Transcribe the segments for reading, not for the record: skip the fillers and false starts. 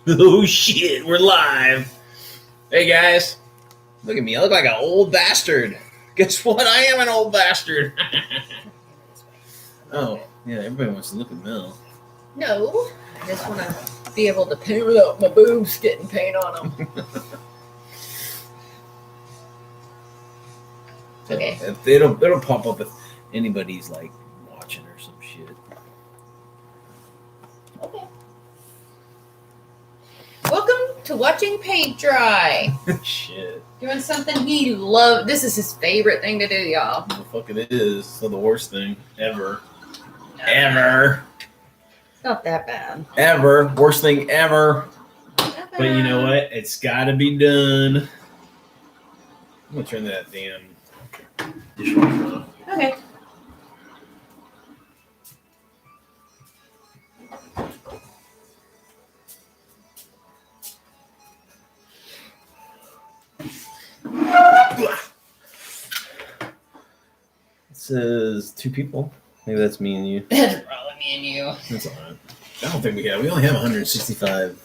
Oh shit, we're live. Hey guys, look at me. I look like an old bastard. Guess what? I am an old bastard. Oh, yeah, everybody wants to look at Mel. No, I just want to be able to paint without my boobs getting paint on them. Okay. It'll pop up if anybody's like watching or some shit. Okay. Welcome to watching paint dry. Shit. Doing something he loves. This is his favorite thing to do, y'all. The fuck it is. So the worst thing ever. Ever. Not that bad. Ever. Worst thing ever. Not But you know what? It's got to be done. I'm going to turn that damn dishwasher off. Okay. It says 2 people. Maybe that's me and you. That's probably me and you. That's all right. I don't think we have. We only have 165.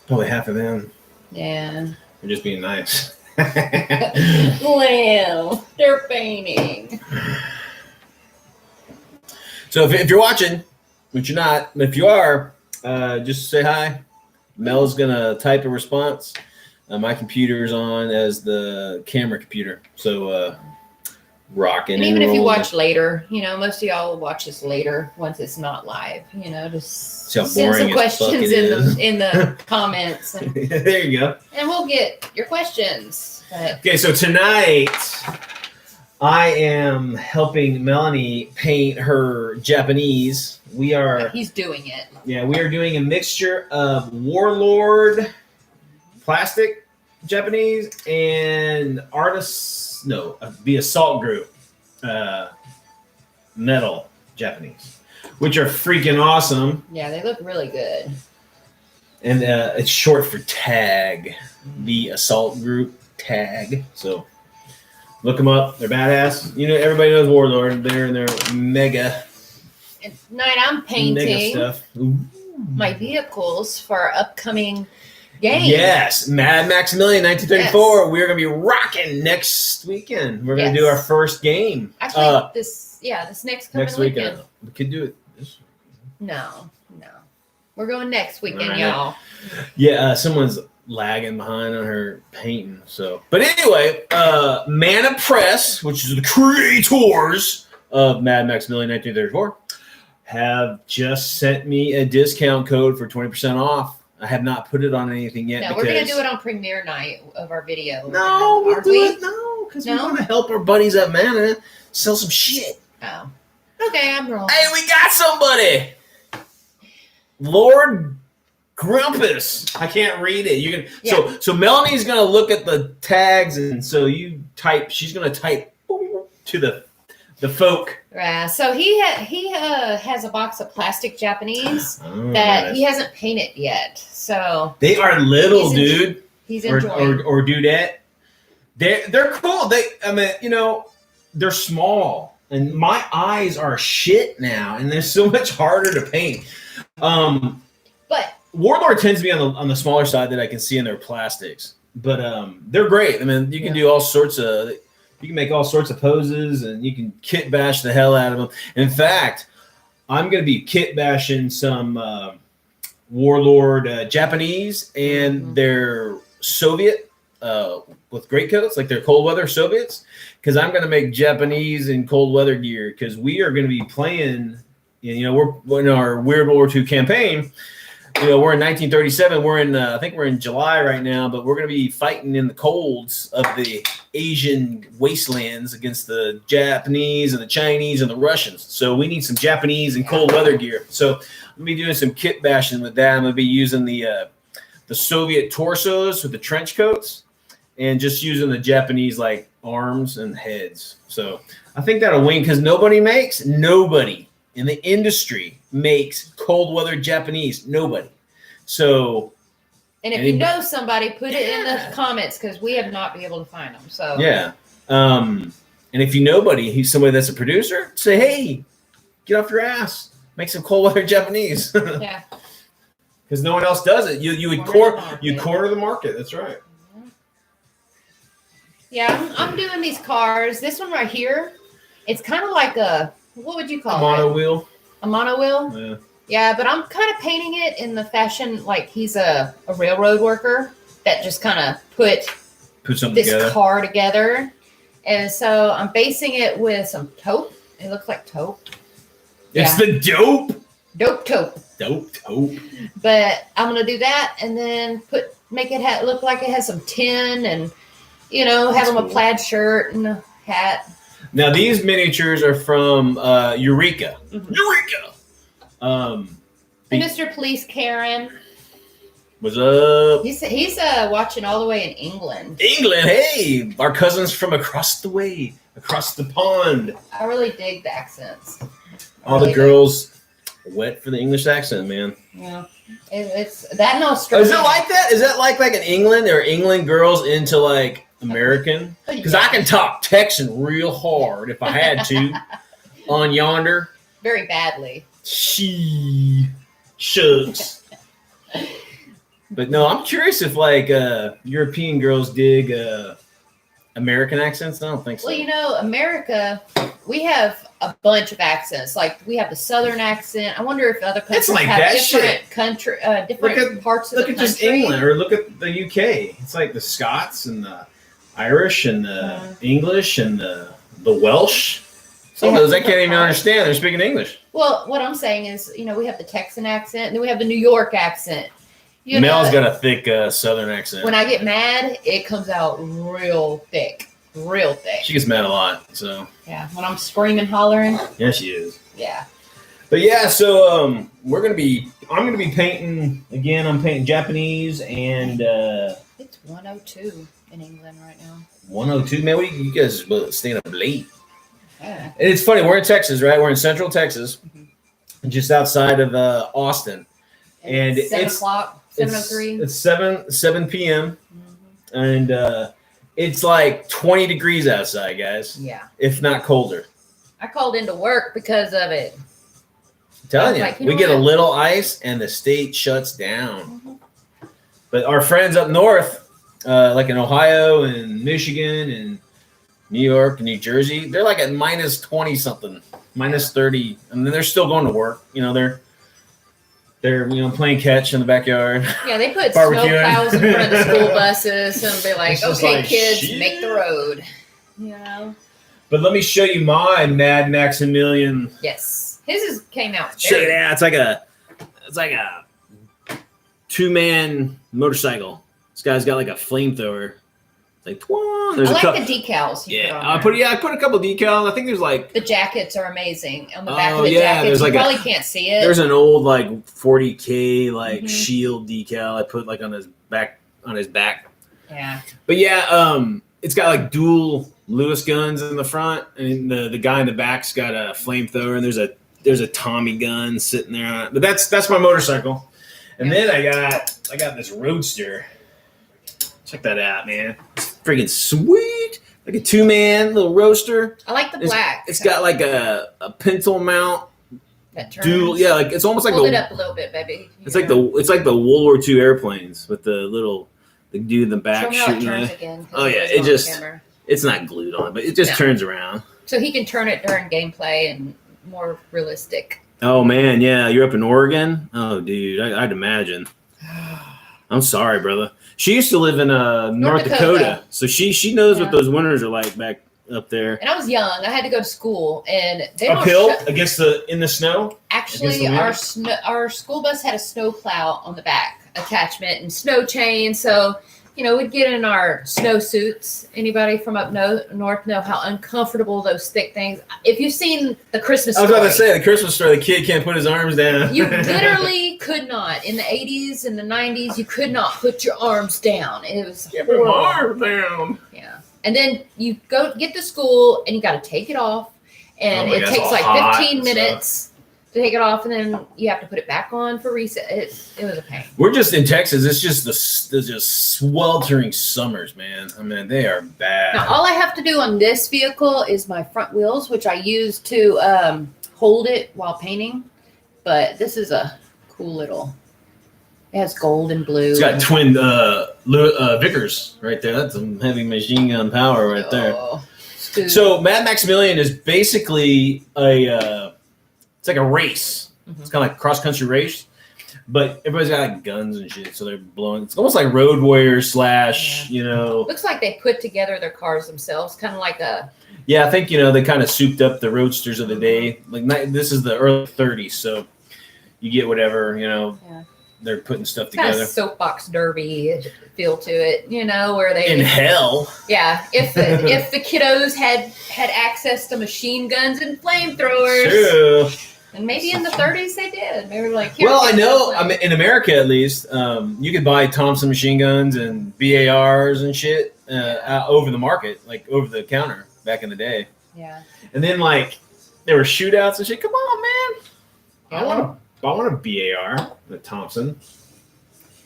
Probably half of them. Yeah. We're just being nice. Well, they're painting. So if you're watching, which you're not, but if you are, just say hi. Mel's going to type a response. My computer's on as the camera computer. So rocking And even if you rolling. watch later, you know, most of y'all will watch this later once it's not live. You know, just See how send some boring as fuck questions it is. in the comments, and There you go. we'll get your questions. But Okay, so tonight I am helping Melanie paint her Japanese. We are he's doing it. we are doing a mixture of Warlord plastic Japanese and the Assault Group metal Japanese, which are freaking awesome. Yeah, they look really good. And it's short for TAG, the Assault Group TAG. So look them up. They're badass. You know, everybody knows Warlord. They're in their mega And tonight I'm painting stuff. Ooh. my vehicles for our upcoming game. Yes, Mad Maximilian 1934. We're gonna be rocking next weekend. We're gonna do our first game. Actually, this next coming weekend. We could do it this. No. We're going next weekend, Right. y'all. Yeah, someone's lagging behind on her painting. So, but anyway, Mana Press, which is the creators of Mad Maximilian 1934, have just sent me a discount code for 20% off. I have not put it on anything yet. No, we're gonna do it on premiere night of our video. No, we'll Are do we? it. No, because we No? want to help our buddies at Mana sell some shit. Oh. Okay, I'm wrong. Hey, we got somebody. Lord Grumpus. I can't read it. You can. So Melanie's gonna look at the tags, and so you type. She's gonna type to the folk. Yeah, so he has a box of plastic Japanese Oh, that he hasn't painted yet. So they are little, dude. He's enjoying. Or dudette. They're cool. They're small, and my eyes are shit now, and they're so much harder to paint. But Warlord tends to be on the smaller side that I can see in their plastics, but they're great. I mean, you can do all sorts of. You can make all sorts of poses, and you can kit bash the hell out of them. In fact, I'm going to be kit bashing some Warlord Japanese and their Soviet with greatcoats, like their cold weather Soviets, because I'm going to make Japanese and cold weather gear, because we are going to be playing. We're in our Weird World War II campaign. We're in 1937. I think we're in July right now, but we're going to be fighting in the colds of the Asian wastelands against the Japanese and the Chinese and the Russians. So we need some Japanese and cold weather gear. So I'm going to be doing some kit bashing with that. I'm going to be using the Soviet torsos with the trench coats and just using the Japanese like arms and heads. So I think that'll win, because nobody in the industry makes cold weather Japanese. Nobody. So, and if you know somebody, put it in the comments, because we have not been able to find them. So yeah. And if you know he's somebody that's a producer, say, hey, get off your ass, make some cold weather Japanese. Yeah. because no one else does it. You corner the market. That's right. Yeah, I'm doing these cars. This one right here, it's kind of like what would you call it? Mono wheel. A mono wheel? Yeah. Yeah, but I'm kind of painting it in the fashion like he's a railroad worker that just kind of put something this together. car together. And so I'm basing it with some taupe. It looks like taupe. It's the dope. Dope taupe. Dope taupe. But I'm going to do that and then make it look like it has some tin and, have him a plaid shirt and a hat. Now, these miniatures are from Eureka. Mm-hmm. Eureka! Mr. Police Karen. What's up? He's watching all the way in England. England, hey! Our cousins from across the way, across the pond. I really dig the accents. All the girls wet for the English accent, man. Yeah. It's that in Australia. Is it like that? Is that like in England? Are England girls into like American? Because I can talk Texan real hard if I had to on yonder. Very badly. She shucks. But no, I'm curious if like European girls dig American accents. I don't think so. Well, America, we have a bunch of accents. Like we have the Southern accent. I wonder if other countries like have that different parts of the country. Look at just England, or look at the UK. It's like the Scots and the Irish and the English and the Welsh. Some of those I can't even understand. They're speaking English. Well, what I'm saying is, we have the Texan accent, and then we have the New York accent. Mel's got a thick Southern accent. When I get mad, it comes out real thick. Real thick. She gets mad a lot, so. Yeah, when I'm screaming, hollering. Yeah, she is. Yeah. But yeah, so I'm gonna be painting again. I'm painting Japanese and. It's 102 in England right now. 102, man. You guys staying up late. Yeah. And it's funny. We're in Texas, right? We're in Central Texas, just outside of Austin, and it's 7 o'clock. 7:03. It's 7 p.m. And it's like 20 degrees outside, guys. Yeah. If not colder. I called into work because of it. I'm telling you, we get a little ice and the state shuts down. But our friends up north, like in Ohio and Michigan and New York and New Jersey, they're like at minus 20 something, minus 30. And then they're still going to work. They're playing catch in the backyard. Yeah, they put snow plows in front of the school buses and be like, okay, kids, make the road. But let me show you my Mad Maximilian. Yes. His came out. Check it out. It's like a 2-man motorcycle. This guy's got like a flamethrower. Like, I like the decals. I put a couple of decals. I think there's like the jackets are amazing on the back of the jackets. You probably can't see it. There's an old like 40K like shield decal I put like on his back. Yeah. But yeah, it's got like dual Lewis guns in the front, and the guy in the back's got a flamethrower, and there's a Tommy gun sitting there on it. But that's my motorcycle. And then I got this Roadster. Check that out, man. It's freaking sweet. Like a 2-man little roaster. I like the black. It's got like a pintle mount. That turns. Dual, yeah, like it's almost like Hold it up a little bit, baby. It's like the World War II airplanes with the dude in the back shooting it. Again, oh yeah, it's not glued on, but it just turns around. So he can turn it during gameplay and more realistic. Oh man, yeah, you're up in Oregon. Oh dude, I'd imagine. I'm sorry, brother. She used to live in North Dakota, so she knows what those winters are like back up there. And I was young. I had to go to school, and they uphill in the snow. Actually, our school bus had a snow plow on the back attachment and snow chain. So we'd get in our snow suits. Anybody from up north know how uncomfortable those thick things. If you've seen the Christmas Story. I was about to say, the Christmas Story, the kid can't put his arms down. You literally could not. In the 80s and the 90s, you could not put your arms down. It was horrible. Put my arms down. Yeah. And then you go get to school, and you got to take it off. And it takes like 15 minutes to take it off, and then you have to put it back on for reset. It was a pain. We're just in Texas. It's just the just sweltering summers, man. I mean, they are bad. Now, all I have to do on this vehicle is my front wheels, which I use to hold it while painting. But this is a cool little It has gold and blue. It's got twin Vickers right there. That's some heavy machine gun power right there. So Mad Maximilian is basically it's like a race. Mm-hmm. It's kind of like a cross-country race, but everybody's got like guns and shit, so they're blowing. It's almost like Road Warriors / Looks like they put together their cars themselves, kind of like a. Yeah, I think they kind of souped up the roadsters of the day. Like this is the early 30s, so you get whatever Yeah. They're putting stuff together. Kind of soapbox derby feel to it, where they in hell. Yeah, if the kiddos had access to machine guns and flamethrowers, true. And maybe in the 30s they did. They were like, well, I know. I mean, in America at least, you could buy Thompson machine guns and BARs and shit over the market, like over the counter back in the day. Yeah. And then there were shootouts and shit. Come on, man. Yeah. I want a BAR, a Thompson.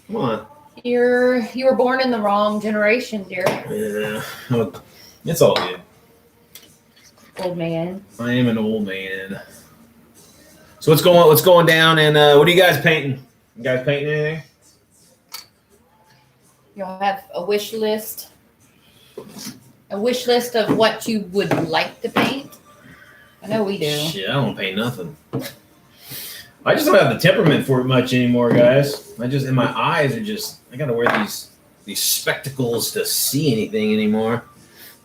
Come on. You were born in the wrong generation, dear. Yeah. It's all good. Old man. I am an old man. So what's going down, and what are you guys painting? You guys painting anything? You'll have a wish list. A wish list of what you would like to paint. I know we do. Shit, I don't paint nothing. I just don't have the temperament for it much anymore, guys. And my eyes are just. I gotta wear these spectacles to see anything anymore.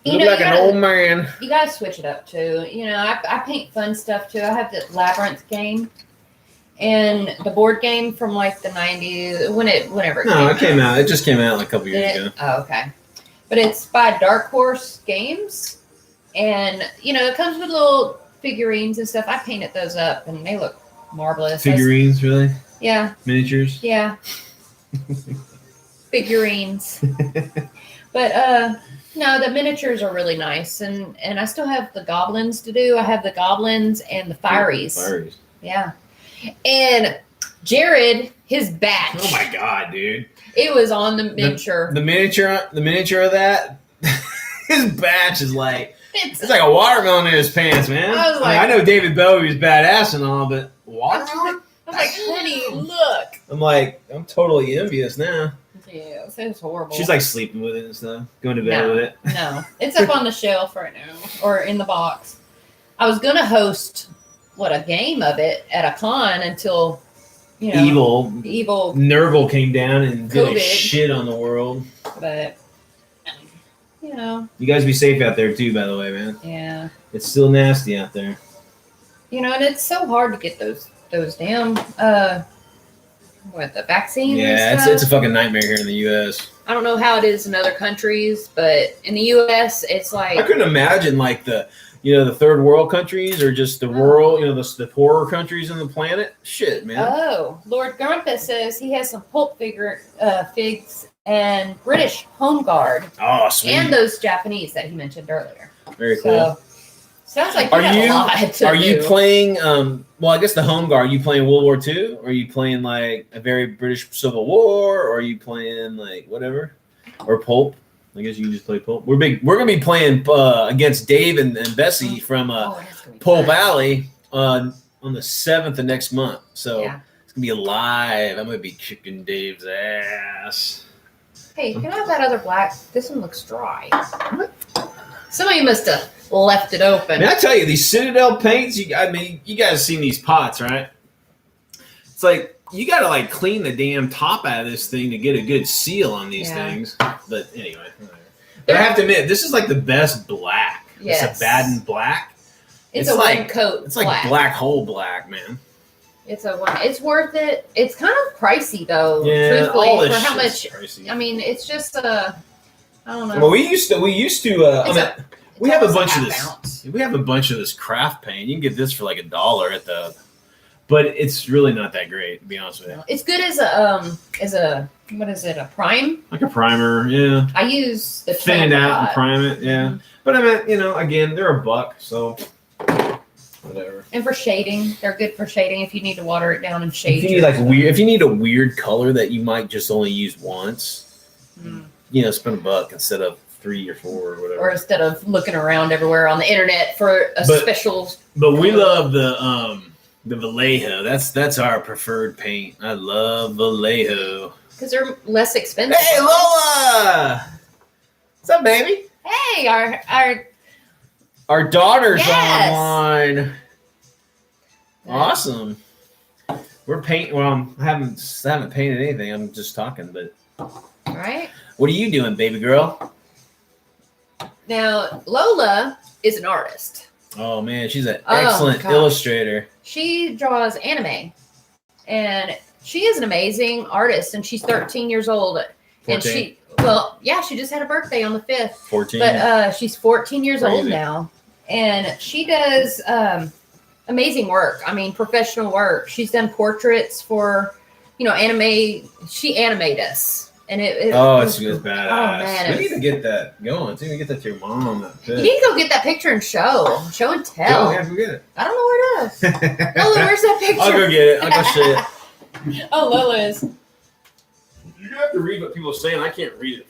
I look like an old man. You gotta switch it up too. I paint fun stuff too. I have the Labyrinth game, and the board game from like the 90s. Whenever it came out. It just came out like a couple years ago. Oh, okay. But it's by Dark Horse Games, and it comes with little figurines and stuff. I painted those up, and they look marvelous. Figurines, really? Yeah. Miniatures? Yeah. Figurines. But no, the miniatures are really nice, and I still have the goblins to do. I have the goblins and the fireys. Yeah. And Jared, his batch. Oh my god, dude. It was on the miniature. The miniature of that. His batch is like it's like a watermelon in his pants, man. I know David Bowie's badass and all, but watermelon? I was like, honey, look. I'm totally envious now. Yeah, it's horrible. She's like sleeping with it and stuff, going to bed with it. No, it's up on the shelf right now, or in the box. I was gonna host a game of it at a con until evil Nerval came down and COVID. did a shit on the world. But you guys be safe out there too, by the way, man. Yeah, it's still nasty out there. And it's so hard to get those damn the vaccine. Yeah, it's a fucking nightmare here in the U.S. I don't know how it is in other countries, but in the U.S. it's like I couldn't imagine the third world countries or just the rural, the poorer countries on the planet. Shit, man. Oh, Lord Grumpus says he has some pulp figs and British Home Guard. Oh, sweet. And those Japanese that he mentioned earlier. Very cool. Sounds like a lot to Are do. you playing, well, I guess the Home Guard, are you playing World War II? Or are you playing like a very British Civil War? Or are you playing like whatever? Or Pulp? I guess you can just play Pulp. We're going to be playing against Dave and Bessie from Pulp Alley on the 7th of next month. So it's going to be live. I'm going to be kicking Dave's ass. Hey, can I have that other black? This one looks dry. Somebody must have left it open. Man, I tell you, these Citadel paints, you guys have seen these pots, right? It's like, you got to clean the damn top out of this thing to get a good seal on these things. But anyway. But I have to admit, this is like the best black. Yes. It's a Baden black. It's a one coat. It's like black hole black, man. It's it's worth it. It's kind of pricey though, truthfully, for how much. Pricey. I mean, it's just I don't know. Well, we used to. We have a bunch of this. Ounce. We have a bunch of this craft paint. You can get this for like $1 at the, but it's really not that great, to be honest with you. It's good as a what is it? A prime? Like a primer, yeah. I use the thin it out and prime it, yeah. Mm-hmm. But I mean, again, they're $1, so whatever. And for shading, they're good for shading if you need to water it down and shade. If you need a weird color that you might just only use once, spend $1 instead of 3 or 4 or whatever. Or instead of looking around everywhere on the internet for a special. But we love the The Vallejo. That's our preferred paint. I love Vallejo. Because they're less expensive. Hey, Lola! What's up, baby? Hey, our daughter's Yes. online. Awesome. We're painting. Well, I haven't painted anything. I'm just talking. But right. what are you doing, baby girl? Now, Lola is an artist. Oh man, she's an excellent gosh. illustrator. She draws anime, and she is an amazing artist. And she's 13 years old. 14. And she just had a birthday on the 5th. 14. But she's 14 years old Crazy. now, and she does amazing work. I mean, professional work. She's done portraits for, anime. She animated us, and it's badass. Oh man, We need to get that going. So you can get that to your mom. you need to go get that picture and show and tell. Go, yeah, go get it. I don't know where it is. Lola, where's that picture? I'll go get it. I'll go show it. Oh, Lola is. You have to read what people are saying. I can't read it.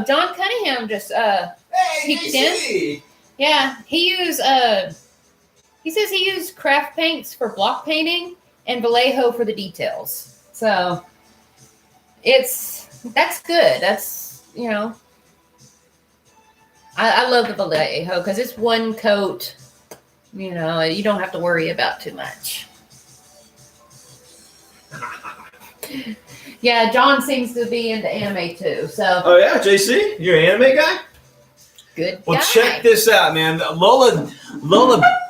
John Cunningham just peeked in. Yeah, he says he used craft paints for block painting and Vallejo for the details. So that's good. That's I love the Vallejo because it's one coat. You don't have to worry about too much. Yeah, John seems to be into anime too. So. Oh yeah, JC, you're an anime guy. Good. Well, guy. check this out, man. Lola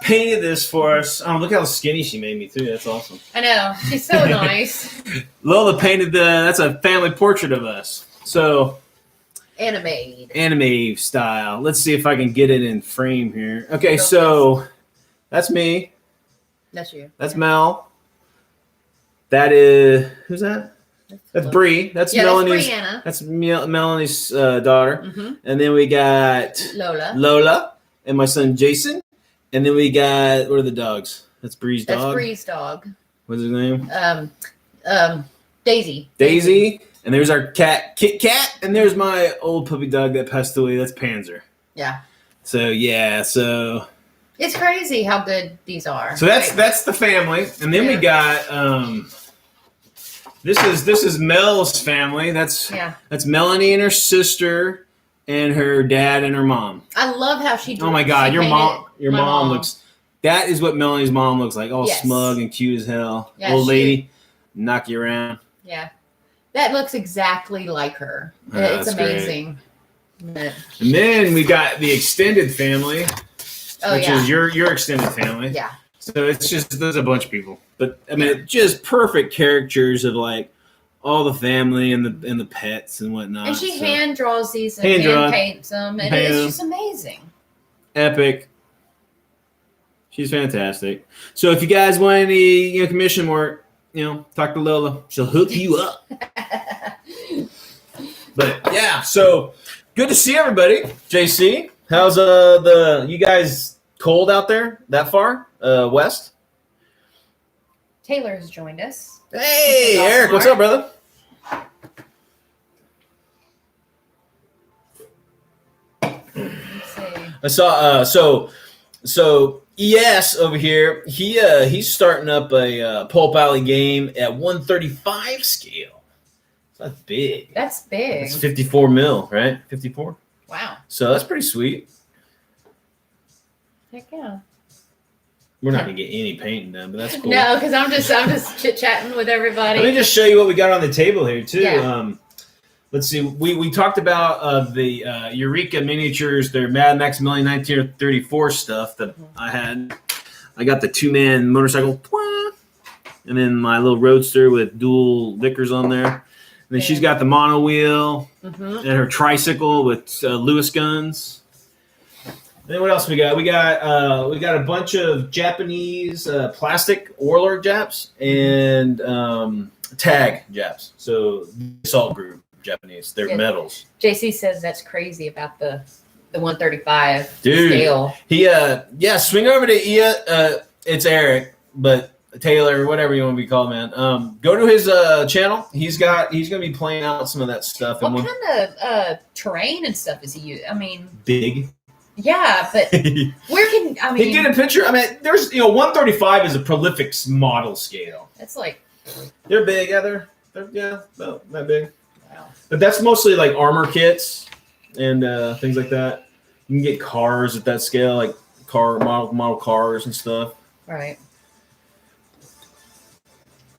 painted this for us. Look how skinny she made me too. That's awesome. I know, she's so nice. Lola painted that's a family portrait of us. So. Anime style. Let's see if I can get it in frame here. Okay, so that's me. That's you. That's Mel. That is who's that? That's Bree. That's Melanie's. That's Melanie's daughter. Mm-hmm. And then we got Lola, and my son Jason. And then we got what are the dogs? That's Bree's dog. That's Bree's dog. What's his name? Daisy. Daisy. And there's our cat, Kit Kat. And there's my old puppy dog that passed away. That's Panzer. Yeah. So it's crazy how good these are. So that's the family, and then we got this is Mel's family. That's Melanie and her sister, and her dad and her mom. I love how she. Oh my God, your mom looks. That is what Melanie's mom looks like, all smug and cute as hell. Yeah, old lady, knock you around. Yeah, that looks exactly like her. It's amazing. And then we got the extended family. Which is your extended family. Yeah. So there's a bunch of people. But I mean just perfect caricatures of like all the family and the pets and whatnot. And she hand draws these and hand paints them, and it's just amazing. Epic. She's fantastic. So if you guys want any commission work, talk to Lola. She'll hook you up. But yeah, so good to see everybody. JC. How's you guys cold out there that far west? Taylor has joined us. Hey, Eric, what's up, brother? Let's see. I saw so ES over here. He's starting up a Pulp Alley game at 135 scale. That's big. That's big. It's 54 mil, right? 54. Wow. So that's pretty sweet. Heck yeah. We're not gonna get any painting done, but that's cool. No, because I'm just chit chatting with everybody. Let me just show you what we got on the table here too. Yeah. Let's see. We talked about the Eureka miniatures, their Mad Max Million 1934 stuff that I had. I got the 2-man motorcycle, and then my little roadster with dual Vickers on there. And then she's got the mono wheel and her tricycle with Lewis guns. And then what else we got? We got a bunch of Japanese plastic Warlord Japs and tag Japs. So assault group Japanese. They're metals. JC says that's crazy about the 135 Dude, scale. he swing over to Ia. It's Eric, but Taylor, whatever you want to be called, man. Go to his channel. He's gonna be playing out some of that stuff. What kind of terrain and stuff is he using? I mean, big. Yeah, but where can I mean? Get a picture. I mean, there's 135 is a prolific model scale. It's like they're big. Yeah, they're about that big. Wow. But that's mostly like armor kits and things like that. You can get cars at that scale, like model cars and stuff. Right.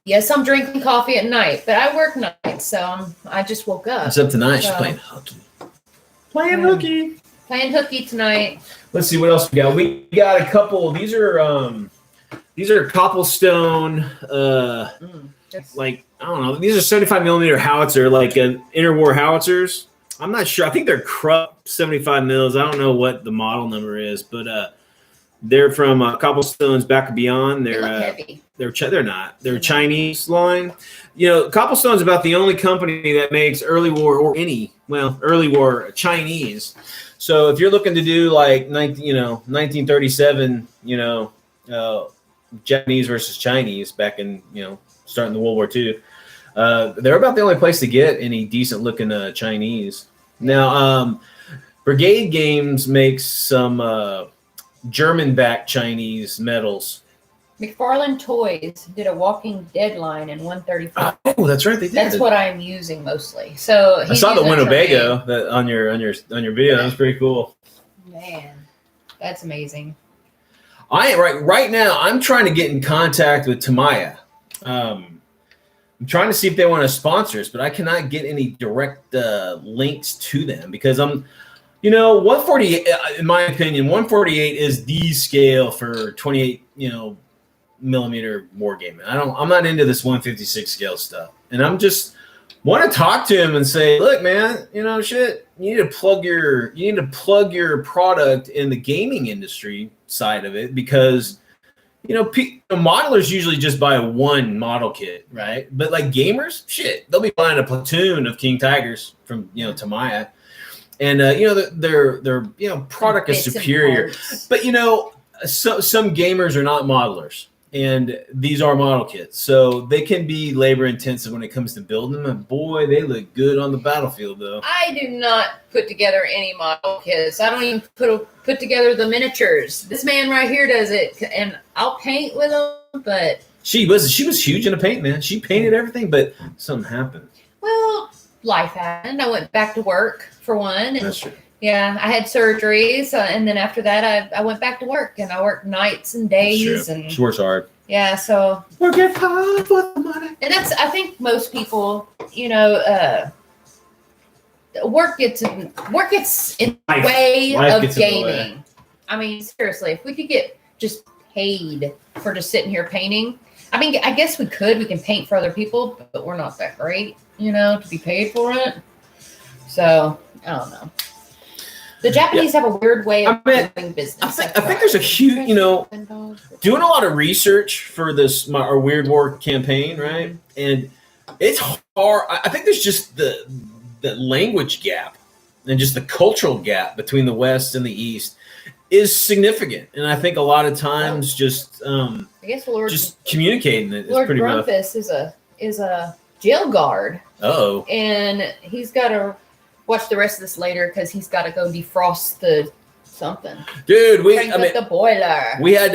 Yes, I'm drinking coffee at night, but I work nights, so I just woke up. Except tonight, she's playing hooky. Playing hooky tonight. Let's see what else we got. We got a couple. These are cobblestone. Like I don't know. These are 75 millimeter howitzer, like an interwar howitzers. I'm not sure. I think they're Krupp 75 mils. I don't know what the model number is, but they're from Cobblestone's Back and Beyond. They look heavy. They're not. They're Chinese line. Cobblestone's about the only company that makes early war or early war Chinese. So if you're looking to do like 1937, Japanese versus Chinese back in starting the World War II, they're about the only place to get any decent looking Chinese. Now, Brigade Games makes some German-backed Chinese medals. McFarlane Toys did a Walking Dead line in 135. Oh, that's right, they did. That's what I'm using mostly. So I saw the Winnebago that on your video. That was pretty cool. Man, that's amazing. Right now, I'm trying to get in contact with Tamiya. I'm trying to see if they want to sponsor us, but I cannot get any direct links to them because 148. In my opinion, 148 is the scale for 28. Millimeter wargaming. I'm not into this 156 scale stuff, and I'm just want to talk to him and say, look, man, shit. You need to plug your product in the gaming industry side of it because modelers usually just buy one model kit, right? But like gamers, shit, they'll be buying a platoon of King Tigers from Tamiya, and their product is superior. But some gamers are not modelers. And these are model kits, so they can be labor intensive when it comes to building them. And boy, they look good on the battlefield, though. I do not put together any model kits. I don't even put together the miniatures. This man right here does it, and I'll paint with them. But she was huge in the paint, man. She painted everything, but something happened. Well, life happened. I went back to work for one. That's true. Yeah, I had surgeries, and then after that, I went back to work, and I worked nights and days. And she works hard. Yeah, so working hard for the money. And I think most people, work gets in the way of gaming. I mean, seriously, if we could get just paid for just sitting here painting, I mean, I guess we could. We can paint for other people, but we're not that great, to be paid for it. So I don't know. The Japanese have a weird way of doing business. I think there's a huge, doing a lot of research for our Weird War campaign, right? And it's hard. I think there's just the language gap and just the cultural gap between the West and the East is significant. And I think a lot of times just communicating it is pretty rough. Lord Grumpus is a jail guard. Oh. And he's got to watch the rest of this later because he's got to go defrost the something. Dude, the boiler. We had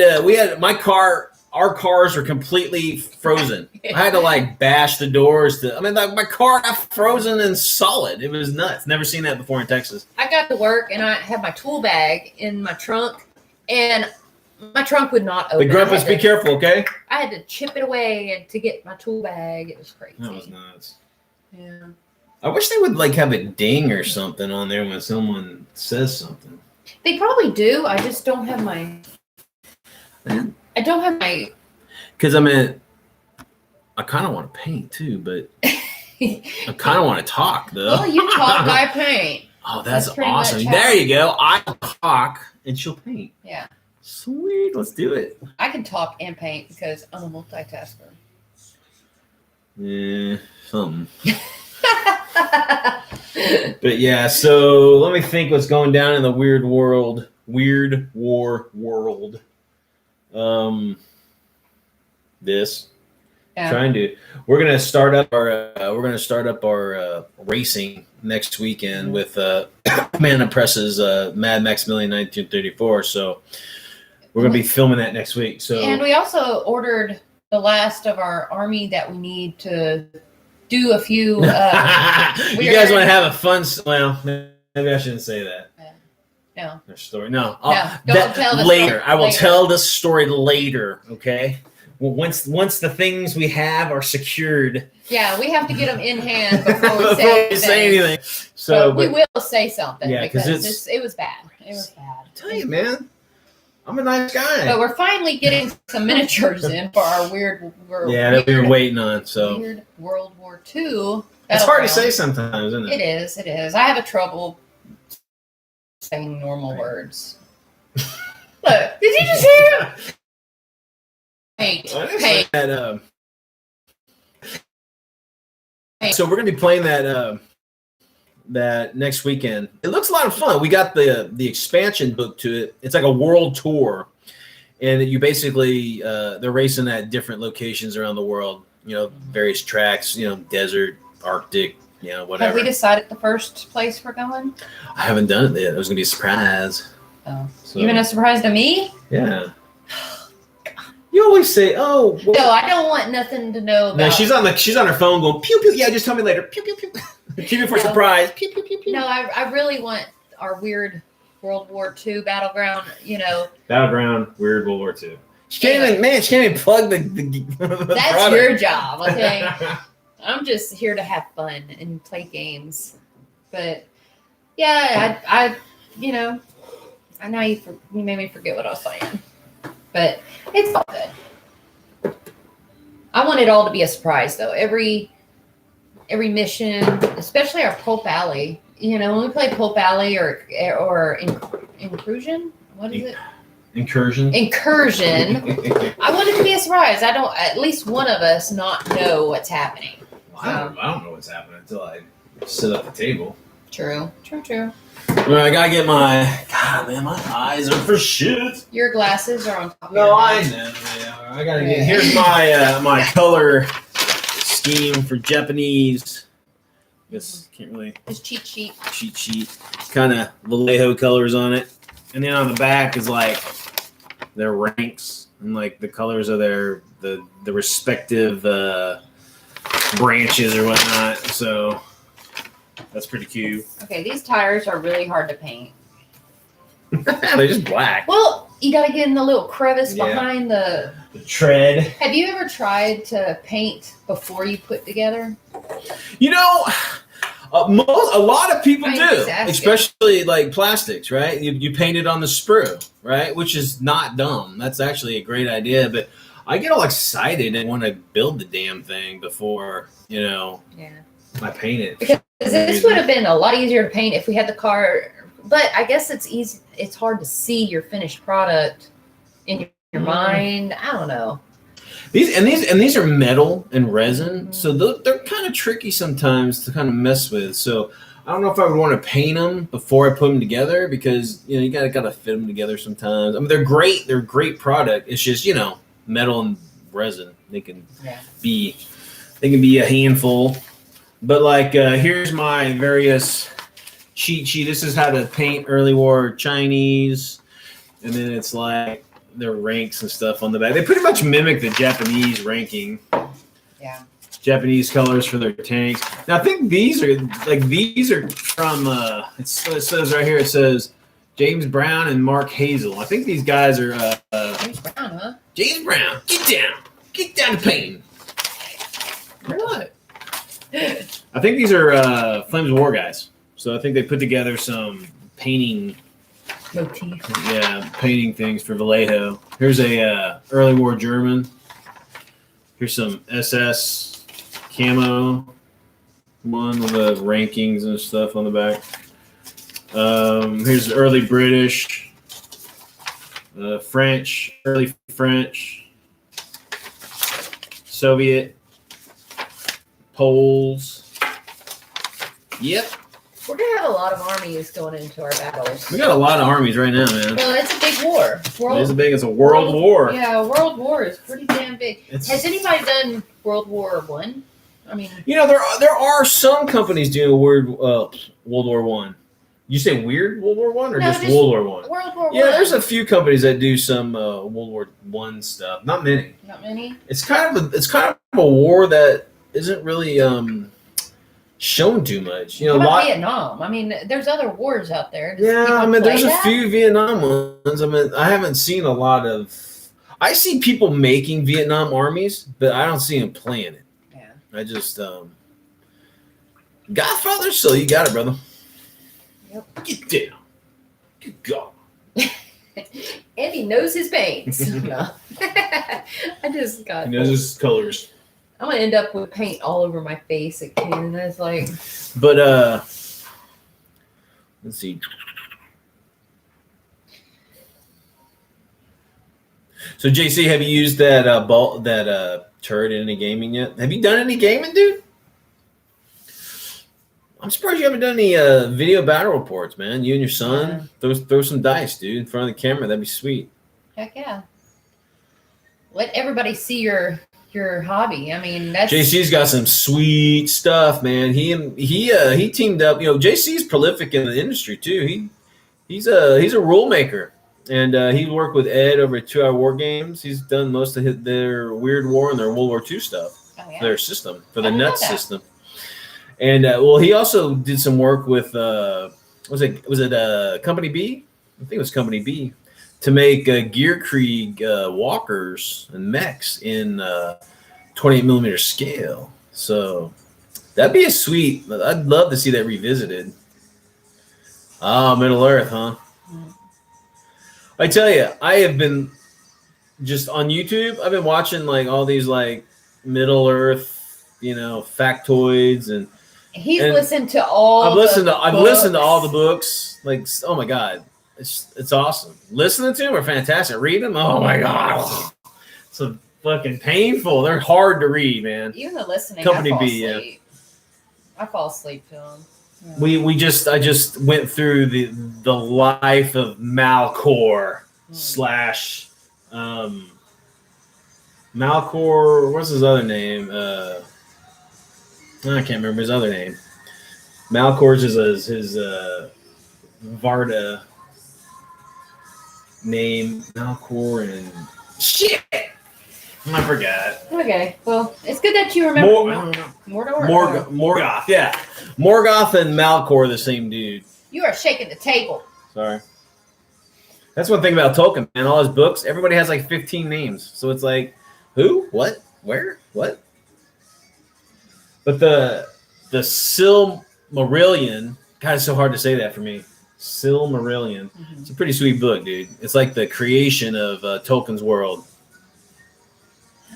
our cars are completely frozen. I had to bash the doors my car got frozen and solid. It was nuts. Never seen that before in Texas. I got to work and I had my tool bag in my trunk and my trunk would not open. The Grumpus, be careful, okay? I had to chip it away to get my tool bag. It was crazy. That was nuts. Yeah. I wish they would have a ding or something on there when someone says something. They probably do. I just don't have my. Man. I don't have my. Because I kind of want to paint too, but I kind of want to talk though. Well, you talk, I paint. Oh, that's awesome! There you go. I talk and she'll paint. Yeah. Sweet. Let's do it. I can talk and paint because I'm a multitasker. Yeah, something. But yeah, so let me think what's going down in the Weird War world. We're gonna start up our racing next weekend with Amanda Press's Mad Maximilian 1934. So we're gonna be filming that next week. So and we also ordered the last of our army that we need to do a few. you guys want to have a fun? Well, maybe I shouldn't say that. No. Their story. No. Don't tell the later. story. I will Later. tell the story later. Okay. Well, once the things we have are secured. Yeah, we have to get them in hand before we say anything. So we will say something. Yeah, because it's it was bad. It was bad. I tell you, man, I'm a nice guy. But we're finally getting some miniatures in for our weird. That we were waiting on. So weird World War II. It's hard to say sometimes, isn't it? It is. It is. I have a trouble saying normal words. Look, did you just hear? Paint. So we're gonna be playing that next weekend. It looks a lot of fun. We got the expansion book to it. It's like a world tour, and you basically they're racing at different locations around the world. Various tracks. Desert, Arctic. Whatever. Have we decided the first place we're going? I haven't done it yet. It was gonna be a surprise. Oh, so, even a surprise to me? Yeah. You always say, "Oh, well, no, I don't want nothing to know about." No, she's on her phone going pew pew. Yeah, just tell me later. Pew pew pew. Keep it for surprise. Pew pew pew pew. No, I really want our weird World War II battleground. Battleground weird World War II. She can't even plug the That's product. your job, okay? I'm just here to have fun and play games. But yeah, I know you made me forget what I was saying. But it's all good. I want it all to be a surprise, though. Every mission, especially our Pulp Alley. When we play Pulp Alley or Incursion, what is it? Incursion. I want it to be a surprise. I don't. At least one of us not know what's happening. I don't know what's happening until I sit at the table. True. All right, I gotta get my. God, man, my eyes are for shit. Your glasses are on top. No, I know. Yeah, I gotta get. Here's my my color scheme for Japanese. I guess can't really. It's cheat sheet. Cheat sheet, kind of Vallejo colors on it, and then on the back is like their ranks and like the colors of the respective branches or whatnot. So. That's pretty cute. Okay, these tires are really hard to paint. They're just black. Well, you got to get in the little crevice behind the tread. Have you ever tried to paint before you put together? A lot of people do, especially like plastics, right? You paint it on the sprue, right? Which is not dumb. That's actually a great idea, but I get all excited and want to build the damn thing before, I paint it. Because this would have been a lot easier to paint if we had the car, but I guess it's easy. It's hard to see your finished product in your mind. I don't know. These are metal and resin, so they're kind of tricky sometimes to kind of mess with. So I don't know if I would want to paint them before I put them together because you gotta fit them together sometimes. I mean, they're great. They're a great product. It's just metal and resin. They can be a handful. But like, here's my various cheat sheet. This is how to paint early war Chinese, and then it's like their ranks and stuff on the back. They pretty much mimic the Japanese ranking. Yeah. Japanese colors for their tanks. Now I think these are from. It says right here. It says James Brown and Mark Hazel. I think these guys are. James Brown, huh? James Brown, get down to painting. What? I think these are Flames of War guys. So I think they put together some painting motif. Yeah, painting things for Vallejo. Here's a early war German. Here's some SS camo one with the rankings and stuff on the back. Here's early British, French, early French, Soviet, Poles. Yep. We're going to have a lot of armies going into our battles. We got a lot of armies right now, man. Well, it's a big war. It's a world war. Yeah, World War is pretty damn big. Has anybody done World War One? I mean, there are some companies doing World War One. You say weird World War One or No, just World War One? World War Yeah, One. there's a few companies that do some World War One stuff. Not many. Not many. It's kind of a war that isn't really shown too much. You know, How about Vietnam? I mean, there's other wars out there. I mean, there's a few Vietnam ones. I mean, I haven't seen a lot of. I see people making Vietnam armies, but I don't see them playing it. Yeah. I just Godfather, so you got it, brother. Yep. Get down. Good God. Andy knows his paints. No. I just got. He knows his colors. I'm gonna end up with paint all over my face again. And it's like. But let's see. So JC, have you used that turret in any gaming yet? Have you done any gaming, dude? I'm surprised you haven't done any video battle reports, man. You and your son, throw some dice, dude, in front of the camera. That'd be sweet. Heck yeah. Let everybody see your hobby. I mean, that's JC's got some sweet stuff, man. He teamed up. You know, JC's prolific in the industry too. He's a rule maker, and he worked with Ed over at 2 Hour War Games. He's done most of their Weird War and their World War II stuff. Oh, yeah? Their system for the nuts system. And he also did some work with was it Company B? I think it was Company B to make Gear Krieg walkers and mechs in 28mm scale. So that'd be a sweet. I'd love to see that revisited. Oh, Middle Earth, huh? Mm. I tell you, I have been just on YouTube. I've been watching like all these like Middle Earth, factoids and. He's listened to all. I've listened to all the books. Like, oh my god, it's awesome. Listening to them are fantastic. Read them, oh my god, it's so fucking painful. They're hard to read, man. Even the listening, Company I fall B, asleep. I fall asleep to them. Yeah. I just went through the life of Malcor / Malcor. What's his other name? I can't remember his other name. Malcor's is his Varda name. Malcor and shit. I forgot. Okay, well, it's good that you remember. Morgoth, yeah. Morgoth and Malcor are the same dude. You are shaking the table. Sorry. That's one thing about Tolkien, man. All his books, everybody has like 15 names. So it's like, who? What? Where? What? But the Silmarillion, God, it's so hard to say that for me. Silmarillion. Mm-hmm. It's a pretty sweet book, dude. It's like the creation of Tolkien's world.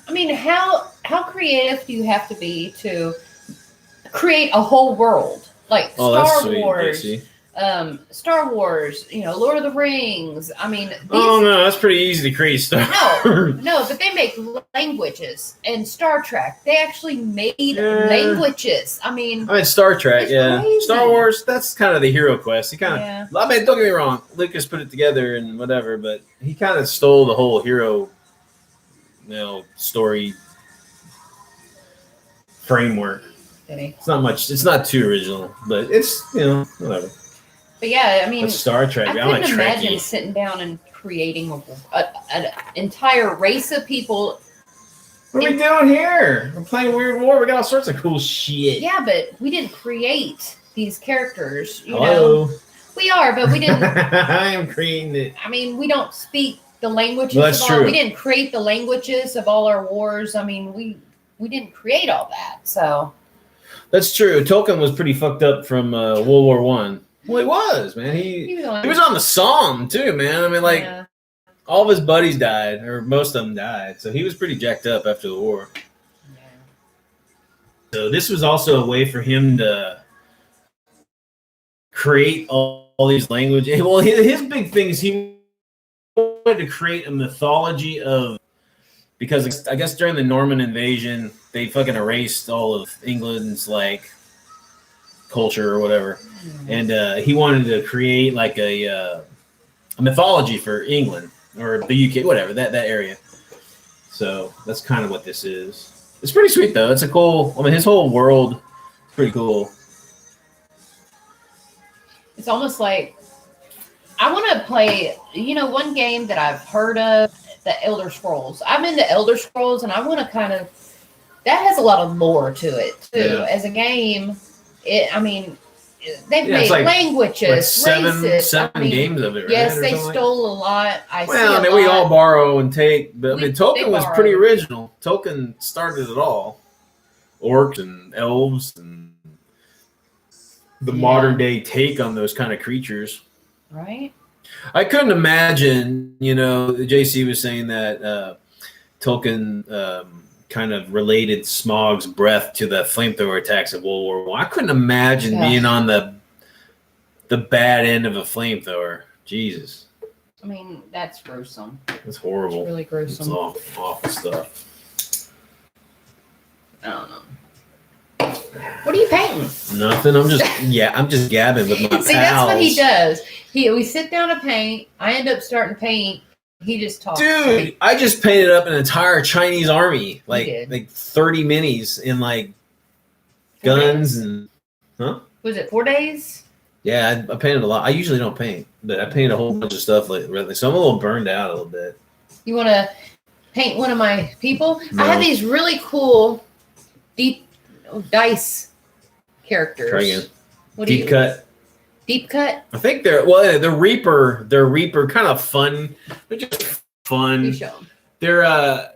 I mean, how creative do you have to be to create a whole world? Like Star Wars, Lord of the Rings. I mean, that's pretty easy to create stuff. No, but they make languages. And Star Trek, they actually made languages. I mean, Star Trek, crazy. Star Wars, that's kind of the hero quest. He kind of, I mean, don't get me wrong, Lucas put it together and whatever, but he kind of stole the whole hero, story framework. It's not much. It's not too original, but it's whatever. But yeah, I mean, Star Trek. I couldn't imagine sitting down and creating an entire race of people. What are we doing here? We're playing Weird War. We got all sorts of cool shit. Yeah, but we didn't create these characters. Hello. We are, but we didn't. I am creating it. I mean, we don't speak the languages. Well, that's true. We didn't create the languages of all our wars. I mean, we didn't create all that. So. That's true. Tolkien was pretty fucked up from World War One. Well, he was, man. He was on the Somme too, man. I mean, all of his buddies died, or most of them died. So he was pretty jacked up after the war. Yeah. So this was also a way for him to create all these languages. Well, his big thing is he wanted to create a mythology of, because I guess during the Norman invasion, they fucking erased all of England's culture or whatever. And he wanted to create like a mythology for England or the UK, whatever, that area. So that's kind of what this is. It's pretty sweet though. It's a cool, his whole world is pretty cool. It's almost like I want to play, one game that I've heard of, the Elder Scrolls. I'm into Elder Scrolls, and I want to that has a lot of lore to it, too. Yeah. As a game, they've made languages, seven races. games of it, right? Yes, they stole a lot. We all borrow and take. But Tolkien was pretty original. Tolkien started it all. Orcs and elves and the modern day take on those kind of creatures. Right. I couldn't imagine, JC was saying that Tolkien kind of related Smaug's breath to the flamethrower attacks of World War I. I couldn't imagine being on the bad end of a flamethrower. Jesus. I mean, that's gruesome. That's horrible. It's really gruesome. It's awful stuff. I don't know. What are you painting? Nothing. I'm just gabbing with my pals. See, that's what he does. We sit down to paint. I end up starting to paint. He just talks. Dude, I just painted up an entire Chinese army, like 30 minis in like guns and Was it 4 days? Yeah, I painted a lot. I usually don't paint, but I painted a whole bunch of stuff lately, so I'm a little burned out a little bit. You want to paint one of my people? No. I have these really cool deep dice characters. Try again. Deep cut. Deep cut. I think they're Reaper. They're Reaper, kind of fun. They're just fun. You show them.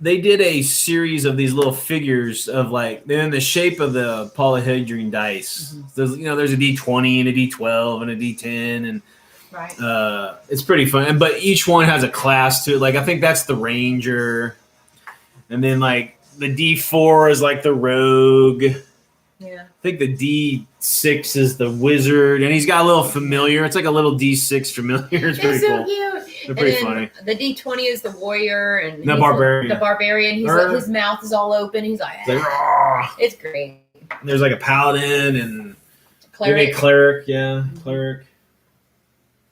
They did a series of these little figures of they're in the shape of the polyhedron dice. Mm-hmm. There's a D20 and a D12 and a D10 and right. It's pretty fun. But each one has a class to it. I think that's the Ranger, and then the D4 is the Rogue. Yeah. I think the D6 is the Wizard, and he's got a little familiar. It's like a little D6 familiar. It's pretty so cool. Cute. They're pretty funny. The D20 is the warrior, and the barbarian. The barbarian. His mouth is all open. He's like, it's great. There's a paladin and cleric. Maybe a cleric. Yeah, cleric.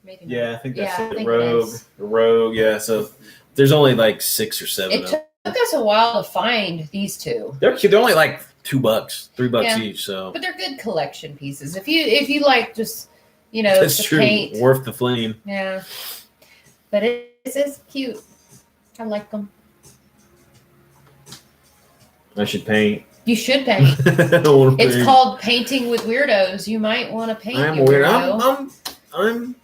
Maybe yeah, I think that's it. The rogue. The rogue. Yeah. So there's only 6 or 7. It took us a while to find these two. They're cute. They're only $2, $3 each. So, but they're good collection pieces. If you like just that's to true. paint, Worth the flame. Yeah, but it's cute. I like them. I should paint. You should paint. It's called Painting with Weirdos. You might want to paint. I'm weird. I'm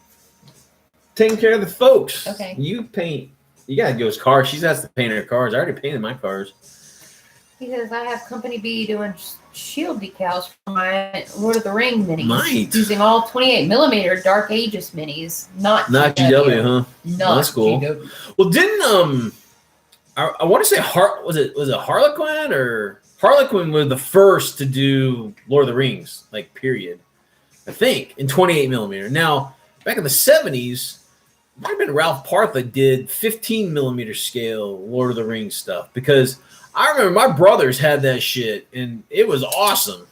taking care of the folks. Okay. You paint. You gotta go his cars. She has to paint her cars. I already painted my cars. He says I have Company B doing shield decals for my Lord of the Ring minis. Nice. Using all 28mm Dark Ages minis, not GW, huh? Not that's cool. GW. Well, didn't I want to say was it Harlequin or Harlequin was the first to do Lord of the Rings, period. I think in 28mm. Now, back in the 70s, might have been Ralph Parth that did 15mm scale Lord of the Rings stuff, because I remember my brothers had that shit and it was awesome.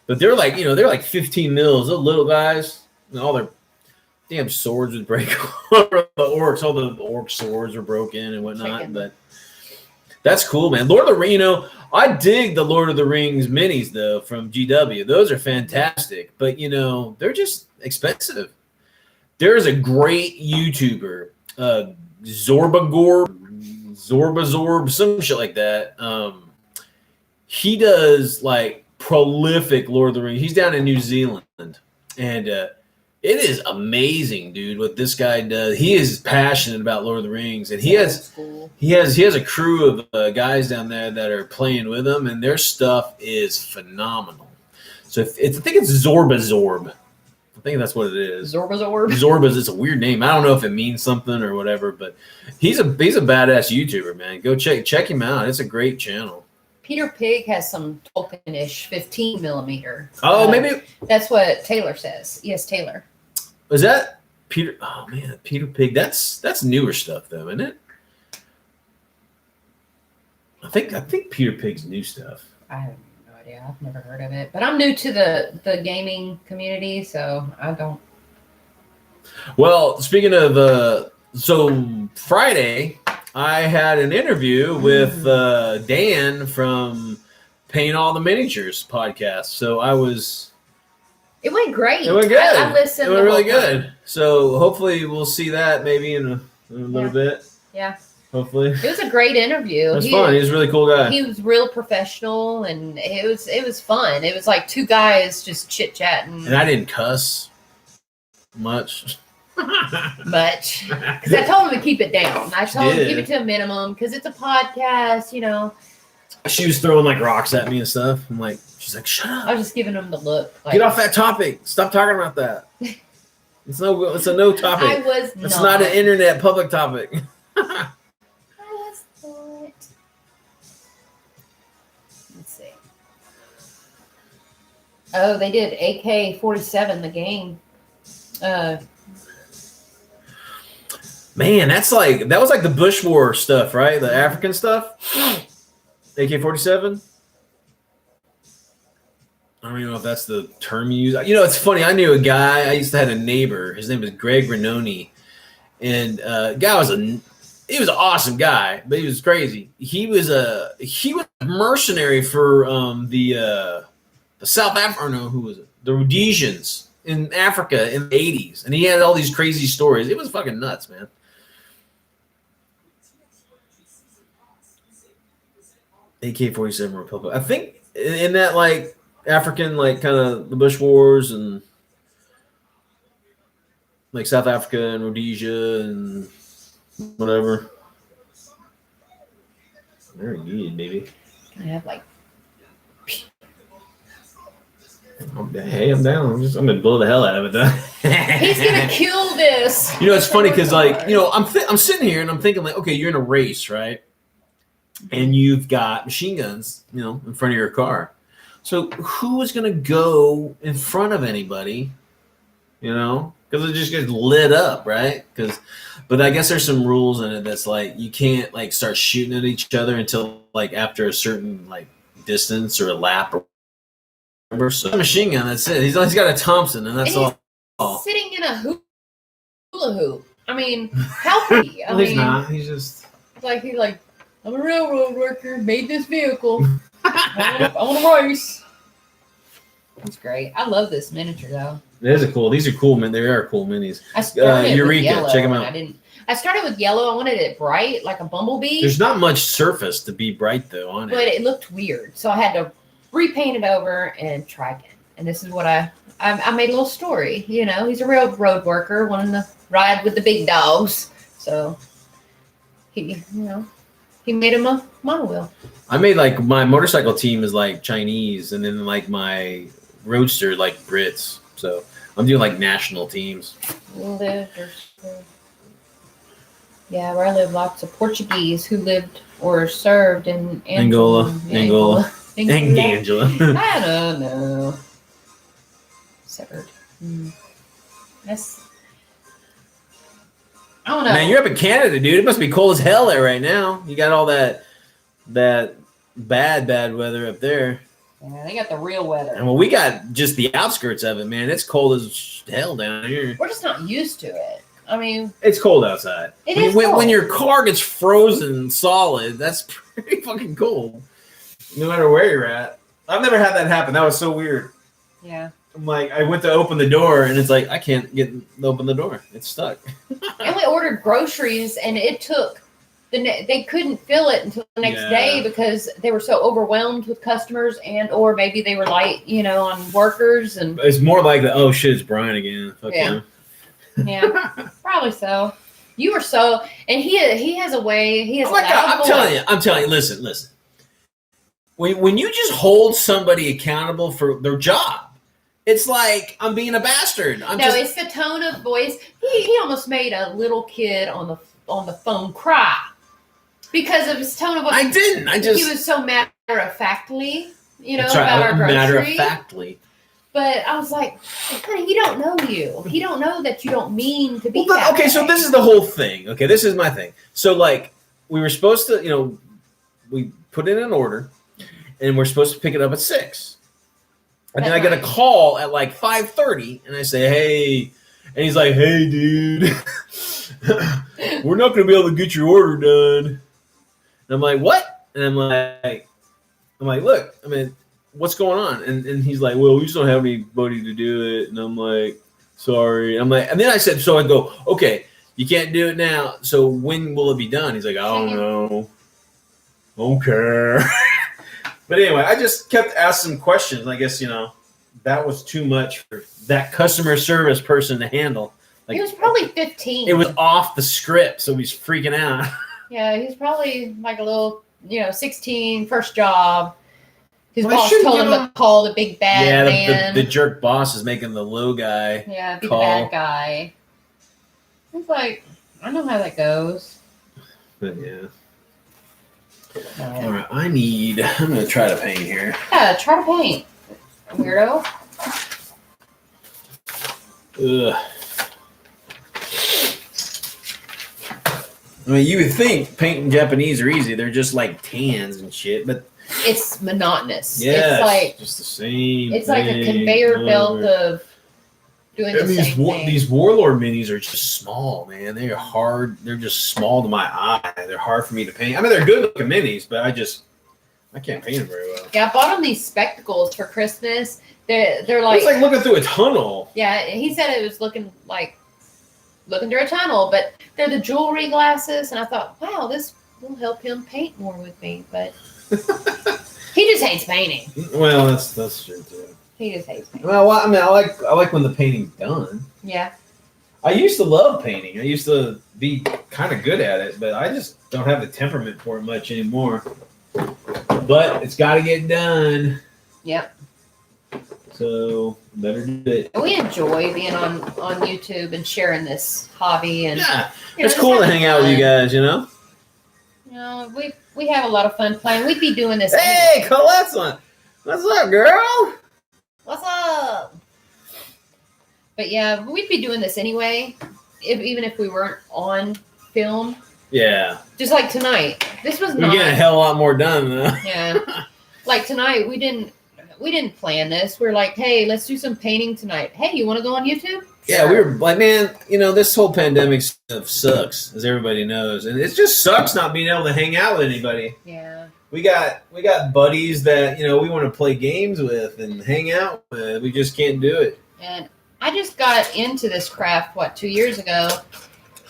But they're they're 15 mils. Those little guys, and all their damn swords would break over the orcs. All the orc swords were broken and whatnot. But that's cool, man. Lord of the Rings, I dig the Lord of the Rings minis though from GW. Those are fantastic, but they're just expensive. There's a great YouTuber, Zorbazorb, some shit like that. He does prolific Lord of the Rings. He's down in New Zealand, and it is amazing, dude, what this guy does. He is passionate about Lord of the Rings, and he has a crew of guys down there that are playing with him, and their stuff is phenomenal. So I think it's Zorbazorb. I think that's what it is. Zorbazorb. It's a weird name. I don't know if it means something or whatever, but he's a badass YouTuber, man. Go check him out. It's a great channel. Peter Pig has some Tolkien-ish 15mm. Oh, maybe that's what Taylor says. Yes, Taylor. Is that Peter? Oh man, Peter Pig. That's newer stuff though, isn't it? I think Peter Pig's new stuff. I have no idea. I've never heard of it, but I'm new to the gaming community, so I don't. Well, speaking of, so Friday, I had an interview with Dan from Paint All the Miniatures podcast. So I was It went great. It went good. I listened. It went really good. So hopefully we'll see that maybe in a little bit. Yeah. Hopefully. It was a great interview. It was fun. He was a really cool guy. He was real professional, and it was fun. It was like two guys just chit chatting. And I didn't cuss much. Because I told him to keep it down. I told him to keep it to a minimum because it's a podcast, you know. She was throwing like rocks at me and stuff. I'm like, she's like, shut up. I was just giving him the look. Like, get off that topic. Stop talking about that. It's a no topic. I was not. It's not an internet public topic. I was not. Let's see. Oh, they did AK-47, the game. Man, that was like the Bush War stuff, right? The African stuff. AK-47. I don't even know if that's the term you use. You know, it's funny. I knew a guy. I used to have a neighbor. His name was Greg Renoni, and guy was he was an awesome guy, but he was crazy. He was a mercenary for the South Africa. Or no, who was it? The Rhodesians in Africa in the 80s, and he had all these crazy stories. It was fucking nuts, man. AK-47 Republic. I think in that like African, like kind of the Bush Wars and like South Africa and Rhodesia and whatever. Very good, baby. Can I have like? Hey, I'm down. I'm gonna blow the hell out of it, though. He's gonna kill this. You know, it's funny because like I'm sitting here and I'm thinking like, okay, you're in a race, right? And you've got machine guns, in front of your car. So who is going to go in front of anybody, because it just gets lit up, right? But I guess there's some rules in it that's like you can't like start shooting at each other until like after a certain like distance or a lap or whatever. So a machine gun, that's it. He's got a Thompson, and that's all. Sitting in a hula hoop. I mean, healthy. He's not. He's just he's like. I'm a railroad worker, made this vehicle. I want to race. That's great. I love this miniature, though. These are cool. These are cool, man. They are cool minis. I started Eureka, with yellow, check them out. I started with yellow. I wanted it bright, like a bumblebee. There's not much surface to be bright, though, on it. But it looked weird. So I had to repaint it over and try again. And this is what I made a little story. He's a railroad worker, wanting to ride with the big dogs. So he made him a monowheel. I made like my motorcycle team is like Chinese, and then like my roadster like Brits. So I'm doing like national teams. Yeah, where I live, lots of Portuguese who lived or served in Angola. Angela. I don't know. Severed. That's. I don't know. Man, you're up in Canada, dude. It must be cold as hell there right now. You got all that bad weather up there. Yeah, they got the real weather. And well, we got just the outskirts of it, man. It's cold as hell down here. We're just not used to it. I mean, it's cold outside. When your car gets frozen solid, that's pretty fucking cold. No matter where you're at. I've never had that happen. That was so weird. Yeah. I'm like, I went to open the door, and it's like, I can't open the door. It's stuck. And we ordered groceries, and it took they couldn't fill it until the next day because they were so overwhelmed with customers or maybe they were light, on workers. And it's more like oh shit, it's Brian again. Fuck yeah. Yeah, probably so. You were so, and he has a way. He has. Oh my God, I'm telling you. Listen. When you just hold somebody accountable for their job. It's like I'm being a bastard. It's the tone of voice. He almost made a little kid on the phone cry because of his tone of voice. I didn't. He was so matter of factly, about our grocery. Matter of factly. But I was like, honey, he don't know you. He don't know that you don't mean to be. Well, okay, so this is the whole thing. Okay, this is my thing. So like we were supposed to, we put in an order, and we're supposed to pick it up at 6. And then I get a call at like 5:30, and I say, "Hey," and he's like, "Hey, dude, we're not going to be able to get your order done." And I'm like, "What?" And I'm like, "Look, what's going on? And he's like, well, we just don't have anybody to do it. And I'm like, sorry. I'm like, and then I said, so I go, okay, you can't do it now. So when will it be done? He's like, I don't know. Okay. But anyway, I just kept asking questions. I guess, that was too much for that customer service person to handle. Like, he was probably 15. It was off the script, so he's freaking out. Yeah, he's probably like a little, 16, first job. His Well, boss told him to call the big bad man. The jerk boss is making the low guy. Yeah, be call. the bad guy. It's like, I know how that goes. But yeah. All right, I'm going to try to paint here. Yeah, try to paint. Weirdo. Ugh. I mean, you would think painting Japanese are easy. They're just like tans and shit, but it's monotonous. Yeah, it's like just the same. It's like a conveyor belt of doing the same thing. These Warlord minis are just small, man. They're hard. They're just small to my eye. They're hard for me to paint. I mean, they're good looking minis, but I can't paint them very well. Yeah, I bought him these spectacles for Christmas. They're like, it's like looking through a tunnel. Yeah, he said it was looking through a tunnel, but they're the jewelry glasses, and I thought, wow, this will help him paint more with me, but he just hates painting. Well, that's true too. He just hates painting. Well, I mean, I like when the painting's done. Yeah. I used to love painting. I used to be kind of good at it, but I just don't have the temperament for it much anymore. But it's got to get done. Yep. So better do it. We enjoy being on YouTube and sharing this hobby, and yeah, it's cool to hang out with you guys. We have a lot of fun playing. We'd be doing this. Hey, Colette's on. What's up, girl? What's up? But yeah, we'd be doing this anyway, even if we weren't on film. Yeah. Just like tonight. This was not. We're getting a hell of a lot more done, though. Yeah. Like tonight, we didn't plan this. We're like, hey, let's do some painting tonight. Hey, you want to go on YouTube? Yeah, we were like, man, this whole pandemic stuff sucks, as everybody knows, and it just sucks not being able to hang out with anybody. Yeah. We got buddies that we want to play games with and hang out with. We just can't do it. And I just got into this craft 2 years ago,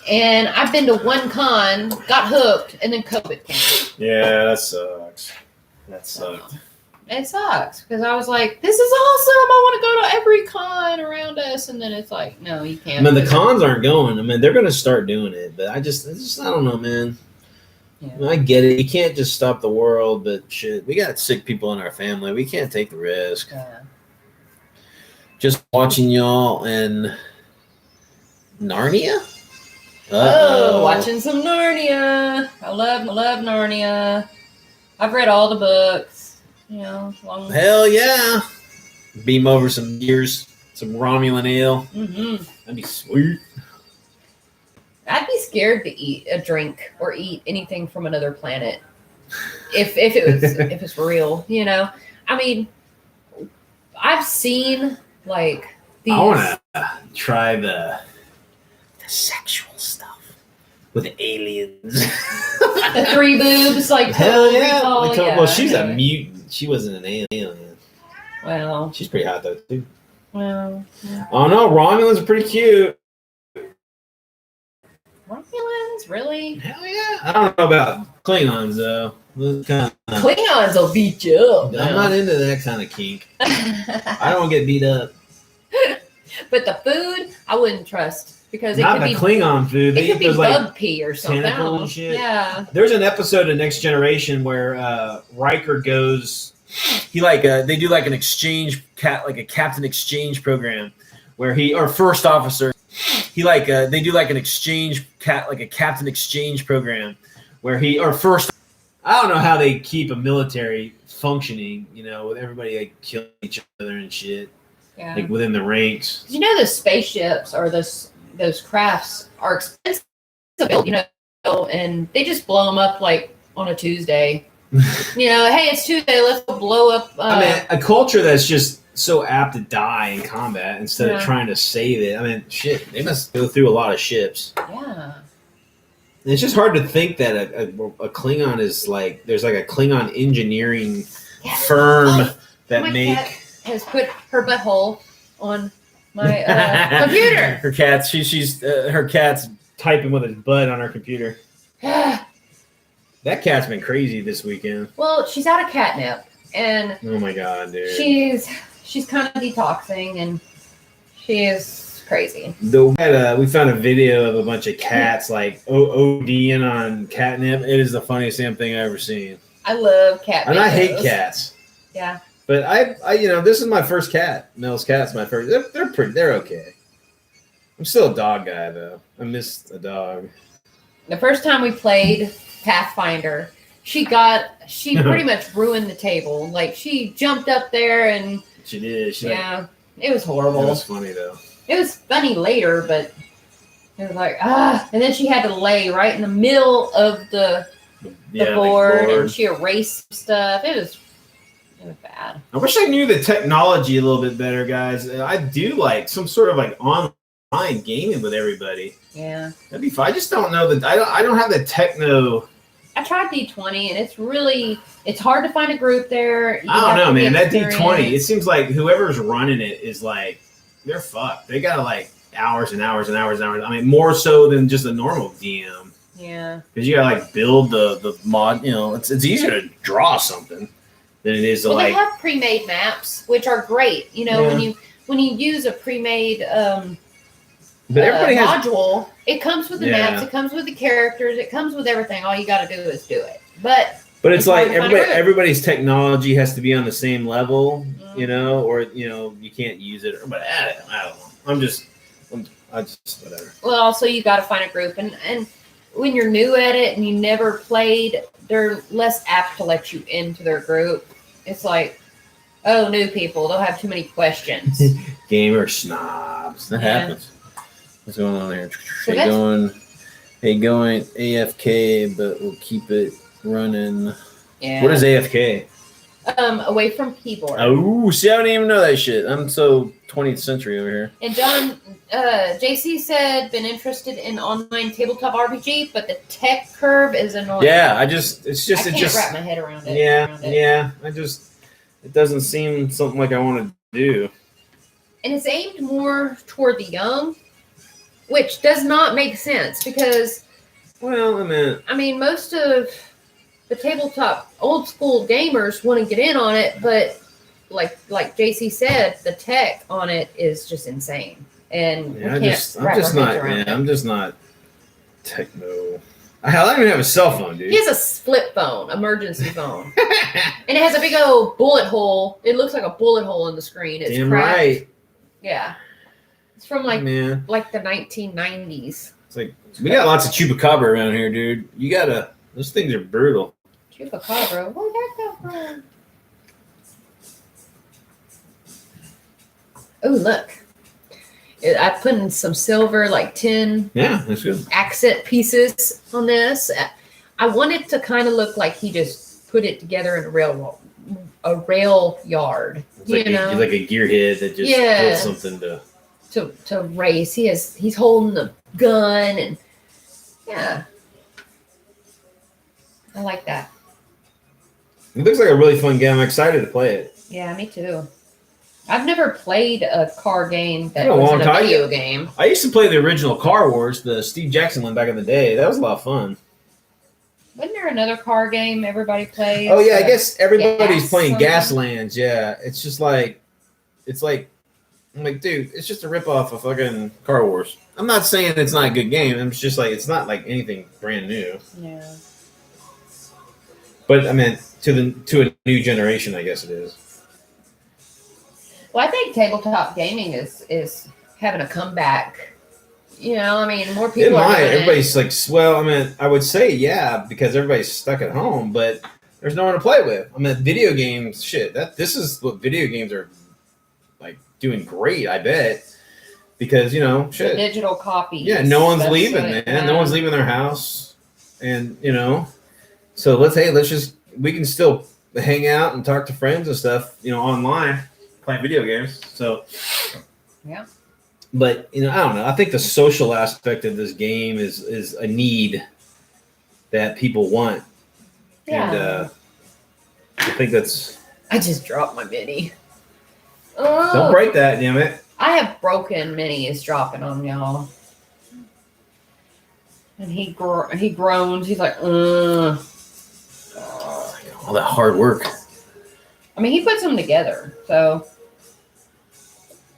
and I've been to one con, got hooked, and then COVID came. Yeah, that sucks. That sucked. It sucks because I was like, this is awesome. I want to go to every con around us. And then it's like, no, you can't. I mean, the cons aren't going. I mean, they're going to start doing it. But I just I don't know, man. Yeah. I get it. You can't just stop the world. But shit, we got sick people in our family. We can't take the risk. Yeah. Just watching y'all in Narnia? Oh, watching some Narnia. I love Narnia. I've read all the books. Hell yeah. Beam over some beers, some Romulan ale. Mm-hmm. That'd be sweet. I'd be scared to eat a drink or eat anything from another planet if it's real. I mean, I've seen like these. I want to try the sexual stuff with aliens. The 3 boobs, like hell yeah. Well, she's a mutant. She wasn't an alien. Well, she's pretty hot though too. Well, yeah. Oh no, Romulans are pretty cute. Romulans, really? Hell yeah! I don't know about Klingons though. Klingons will beat you up. I'm not into that kind of kink. I don't get beat up. But the food, I wouldn't trust because it not could the be Klingon food. It could be bug pee or something. And shit. Yeah. There's an episode of Next Generation where Riker goes. He they do like an exchange like a captain exchange program where first officer. He they do like an exchange like a captain exchange program where first. I don't know how they keep a military functioning. With everybody killing each other and shit. Yeah. Like within the ranks. The spaceships or those crafts are expensive to build, and they just blow them up like on a Tuesday. Hey, it's Tuesday, let's go blow up. I mean, a culture that's just so apt to die in combat instead of trying to save it. I mean, shit, they must go through a lot of ships. Yeah. And it's just hard to think that a Klingon is there's like a Klingon engineering firm that my make. cat has put her butthole on my computer. Her cat's her cat's typing with his butt on her computer. That cat's been crazy this weekend. Well, she's out of catnip, and oh my god, dude, she's kind of detoxing, and she is crazy. We found a video of a bunch of cats like ODing on catnip. It is the funniest damn thing I've ever seen. I love cat videos. And I hate cats. Yeah. But I this is my first cat. Mel's cat's my first. They're okay. I'm still a dog guy though. I miss a dog. The first time we played Pathfinder, she pretty much ruined the table. Like she jumped up there and she did. It was horrible. It was funny though. It was funny later, but it was like and then she had to lay right in the middle of the board, and she erased stuff. It was bad. I wish I knew the technology a little bit better, guys. I do like some sort of like online gaming with everybody. Yeah, that'd be fun. I just don't know that. I don't have the techno. I tried D20, and it's hard to find a group there. I don't know, man. That D20, it seems like whoever's running it is like they're fucked. They got like hours and hours and hours and hours. I mean, more so than just a normal DM. Yeah, because you gotta like build the mod. You know, it's easier to draw something than it is to they have pre-made maps, which are great. You know, when you use a pre-made but everybody module, it comes with the maps, it comes with the characters, it comes with everything. All you got to do is do it. But it's like everybody's technology has to be on the same level, you know, or you can't use it. But I don't know. I just whatever. Well, also you got to find a group, and when you're new at it and you never played, they're less apt to let you into their group. It's like, oh, new people, they'll have too many questions. Gamer snobs. That happens. What's going on there? So going AFK, but we'll keep it running. Yeah. What is AFK? Away from keyboard. Oh, see, I don't even know that shit. I'm so 20th century over here. And John, JC said, been interested in online tabletop RPG, but the tech curve is annoying. Yeah, I can't wrap my head around it. Yeah. It doesn't seem something like I want to do. And it's aimed more toward the young, which does not make sense because, well, I mean, most of the tabletop old school gamers want to get in on it, but like JC said, the tech on it is just insane, and I'm just not techno. Hell, I don't even have a cell phone, dude. He has a flip phone, emergency phone, and it has a big old bullet hole. It looks like a bullet hole in the screen. It's damn cracked. Right. Yeah, it's from like the 1990s. It's like we got lots of chupacabra around here, dude. Those things are brutal. Chupacabra, where'd that come from? Oh, look. I put in some silver, like tin that's good. accent pieces on this. I want it to kind of look like he just put it together in a rail yard. It's like a gearhead that just built something to race. He's holding a gun, and I like that. It looks like a really fun game. I'm excited to play it. Yeah, me too. I've never played a car game that wasn't a video game. I used to play the original Car Wars, the Steve Jackson one back in the day. That was a lot of fun. Wasn't there another car game everybody plays? Oh, yeah, I guess everybody's playing Gaslands, yeah. It's just like, I'm like, dude, it's just a ripoff of fucking Car Wars. I'm not saying it's not a good game. It's just like, it's not like anything brand new. Yeah. But I mean, to a new generation, I guess it is. Well, I think tabletop gaming is having a comeback. You know, I mean, more people are doing everybody's like, well, I mean, I would say because everybody's stuck at home, but there's no one to play with. I mean, video games, shit. This is what video games are like doing great, I bet. Because, shit. The digital copies. Yeah, no one's leaving, man. Yeah. No one's leaving their house. And, so we can still hang out and talk to friends and stuff, online, playing video games. So, yeah. But, I don't know. I think the social aspect of this game is a need that people want. Yeah. And I think that's... I just dropped my mini. Don't break that, damn it. I have broken minis dropping on y'all. And he groans. He's like, All that hard work. I mean, he puts them together, so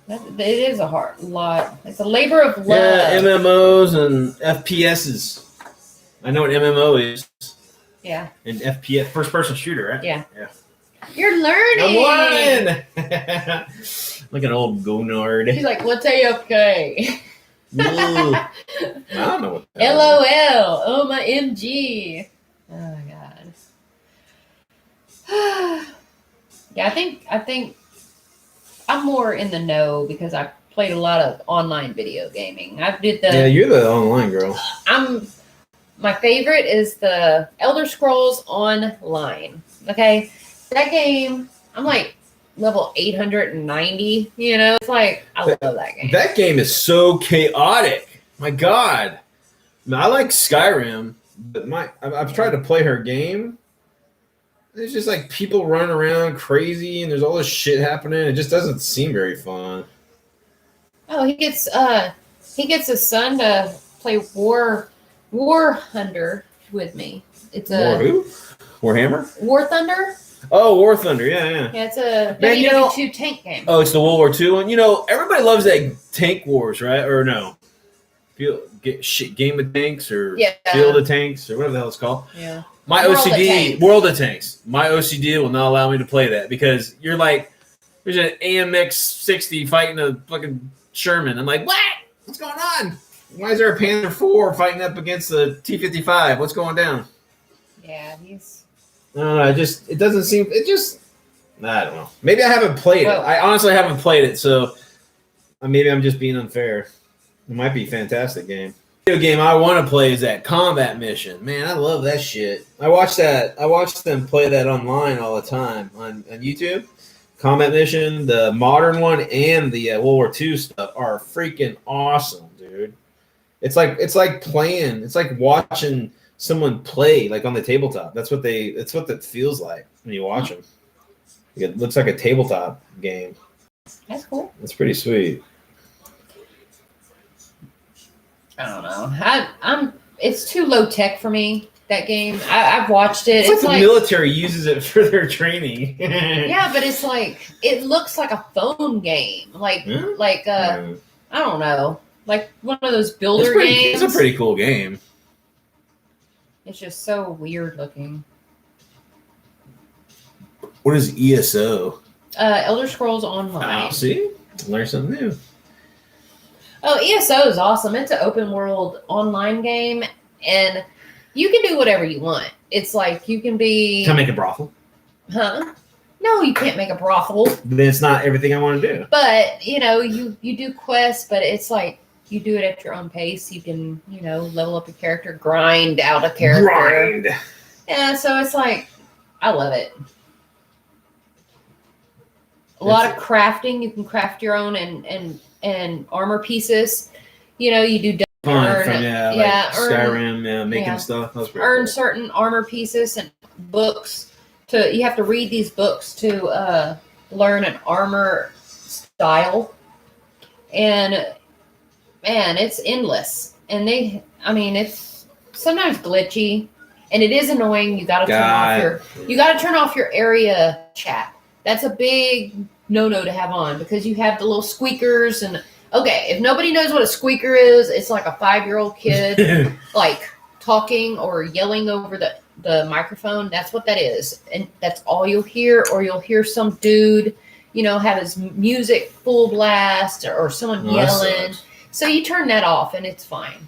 it is a hard lot. It's a labor of love. Yeah, MMOs and FPSs. I know what MMO is. Yeah. And FPS, first person shooter, right? Yeah. Yeah. You're learning. I'm learning. Like an old gonard. He's like, what's AFK? I don't know what that LOL. Oh my MG. Oh my god. Yeah, I think I'm more in the know because I played a lot of online video gaming. Yeah, you're the online girl. My favorite is the Elder Scrolls Online. Okay, that game, I'm like level 890. You know, it's like I love that game. That game is so chaotic. My God, I like Skyrim, but I've tried to play her game. There's just like people running around crazy, and there's all this shit happening. It just doesn't seem very fun. Oh, he gets his son to play War Thunder with me. It's a War who? Warhammer? War Thunder. Oh, War Thunder. Yeah. Yeah, it's a Man, WWII tank game. Oh, it's the World War II one. You know, everybody loves that Tank Wars, right? Or no? Game of Tanks or Field of Tanks or whatever the hell it's called. Yeah. My OCD, World of Tanks. My OCD will not allow me to play that because you're like, there's an AMX 60 fighting a fucking Sherman. I'm like, what? What's going on? Why is there a Panther 4 fighting up against the T-55? What's going down? Yeah, it doesn't seem, I don't know. Maybe I haven't played it. I honestly haven't played it, so maybe I'm just being unfair. It might be a fantastic game. Video game I want to play is that combat mission. Man, I love that shit. I watch them play that online all the time on YouTube. Combat mission, the modern one and the World War II stuff are freaking awesome, dude. It's like playing. It's like watching someone play like on the tabletop. That's what that feels like when you watch them. It looks like a tabletop game. That's cool. It's pretty sweet. I don't know. It's too low tech for me. That game. I've watched it. It's like the military uses it for their training. Yeah, but it's like it looks like a phone game. I don't know. Like one of those builder games. It's a pretty cool game. It's just so weird looking. What is ESO? Elder Scrolls Online. Oh, see? Learn something new. Oh, ESO is awesome. It's an open world online game, and you can do whatever you want. It's like you can be... Can I make a brothel? Huh? No, you can't make a brothel. Then it's not everything I want to do. But, you do quests, but it's like you do it at your own pace. You can, level up a character, grind out a character. Grind! Yeah, so it's like, I love it. A lot of crafting. You can craft your own and armor pieces. You do Skyrim, making stuff. That's pretty earn cool. certain armor pieces and books. You have to read these books to learn an armor style, and man, it's endless. And it's sometimes glitchy, and it is annoying. You got to turn off your area chat. That's a big no-no to have on because you have the little squeakers and okay, if nobody knows what a squeaker is, it's like a 5-year-old kid like talking or yelling over the microphone. That's what that is. And that's all you'll hear, or you'll hear some dude, have his music full blast or someone yelling. So you turn that off and it's fine.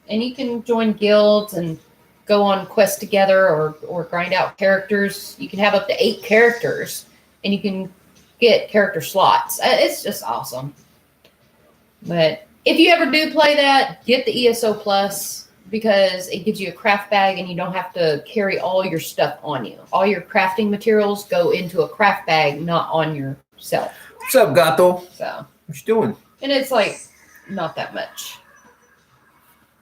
And you can join guilds and go on quests together or grind out characters. You can have up to 8 characters and you can get character slots. It's just awesome. But if you ever do play that, get the ESO Plus because it gives you a craft bag and you don't have to carry all your stuff on you. All your crafting materials go into a craft bag, not on yourself. What's up, Gato? So, what you doing? And it's like not that much.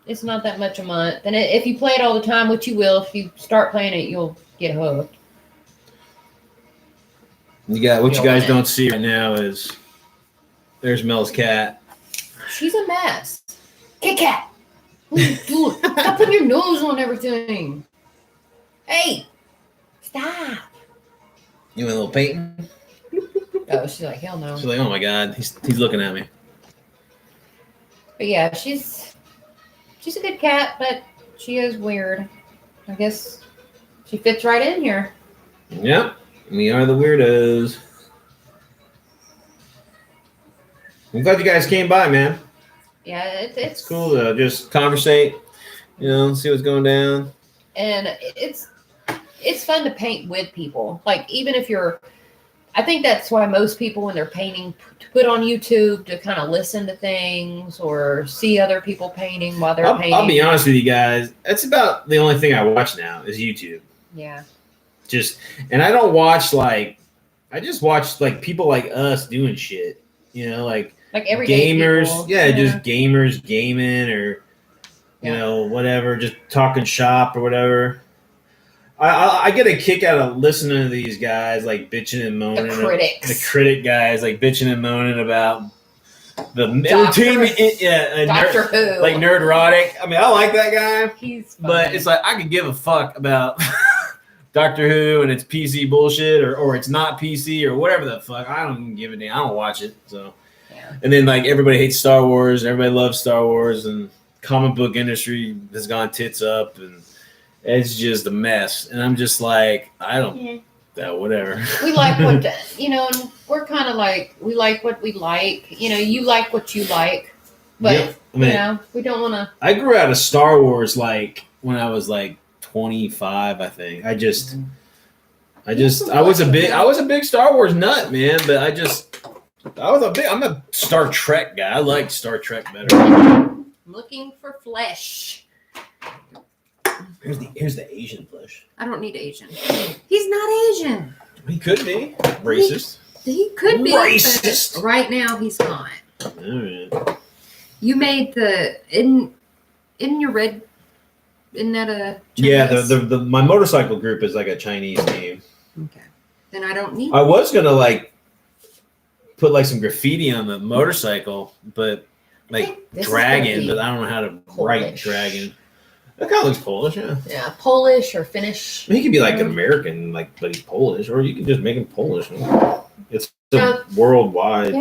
It's not that much a month. And if you play it all the time, which you will, if you start playing it, you'll get hooked. You got what you guys don't see right now is there's Mel's cat. She's a mess. Kit Kat. Stop putting your nose on everything. Hey, stop. You want a little painting? Oh, she's like, hell no. She's like, oh my god, he's looking at me. But yeah, she's a good cat, but she is weird. I guess she fits right in here. Yep, we are the weirdos. I'm glad you guys came by, man. Yeah, it's cool to just conversate, see what's going down. And it's fun to paint with people. Like, even if I think that's why most people, when they're painting, put on YouTube to kind of listen to things or see other people painting while they're painting. I'll be honest with you guys. That's about the only thing I watch now is YouTube. Yeah. And I don't watch I just watch people like us doing shit, like everyday gamers. people. Yeah, just gamers gaming or, whatever, just talking shop or whatever. I get a kick out of listening to these guys bitching and moaning. The critics. The critic guys bitching and moaning about the entertainment. Doctor Who. Like Nerdrotic. I mean, I like that guy. He's funny. But it's I could give a fuck about Doctor Who and it's PC bullshit or it's not PC or whatever the fuck. I don't even give a damn. I don't watch it. So. Yeah. And then everybody hates Star Wars and everybody loves Star Wars and comic book industry has gone tits up and it's just a mess. And I'm just I don't, whatever. We like what, and we're kind of we like what we like. You like what you like. But, we don't want to. I grew out of Star Wars when I was 25, I think. I was a big Star Wars nut, man. But I'm a Star Trek guy. I like Star Trek better. I'm looking for flesh. Here's the Asian flesh. I don't need Asian. He's not Asian. He could be racist. He could be racist. Right now, he's not. All right. You made isn't your red? Isn't that a Chinese? Yeah? The my motorcycle group is a Chinese name. Okay, then I don't need. I was gonna put some graffiti on the motorcycle, but dragon, but I don't know how to write dragon. That kind of looks Polish, yeah. Yeah, Polish or Finnish. He could be an American, but he's Polish, or you can just make him Polish. It's a worldwide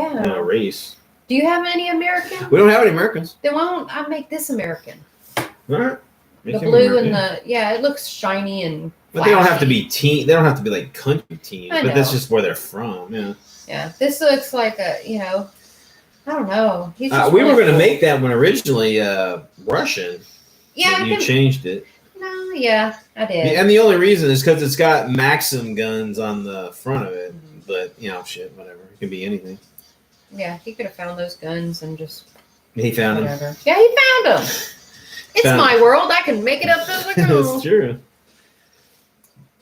race. Do you have any American? We don't have any Americans. Then why don't I make this American? All right. The blue and it looks shiny and But flashy. They don't have to be teen. They don't have to be country teens. But that's just where they're from. Yeah. Yeah. This looks like I don't know. We were going to make that one originally Russian. Yeah. You changed it. No, yeah, I did. And the only reason is because it's got Maxim guns on the front of it. Mm-hmm. But, shit, whatever. It can be anything. Yeah, he could have found those guns and just... He found them. Yeah, he found them. It's my world. I can make it up as I go. That's true.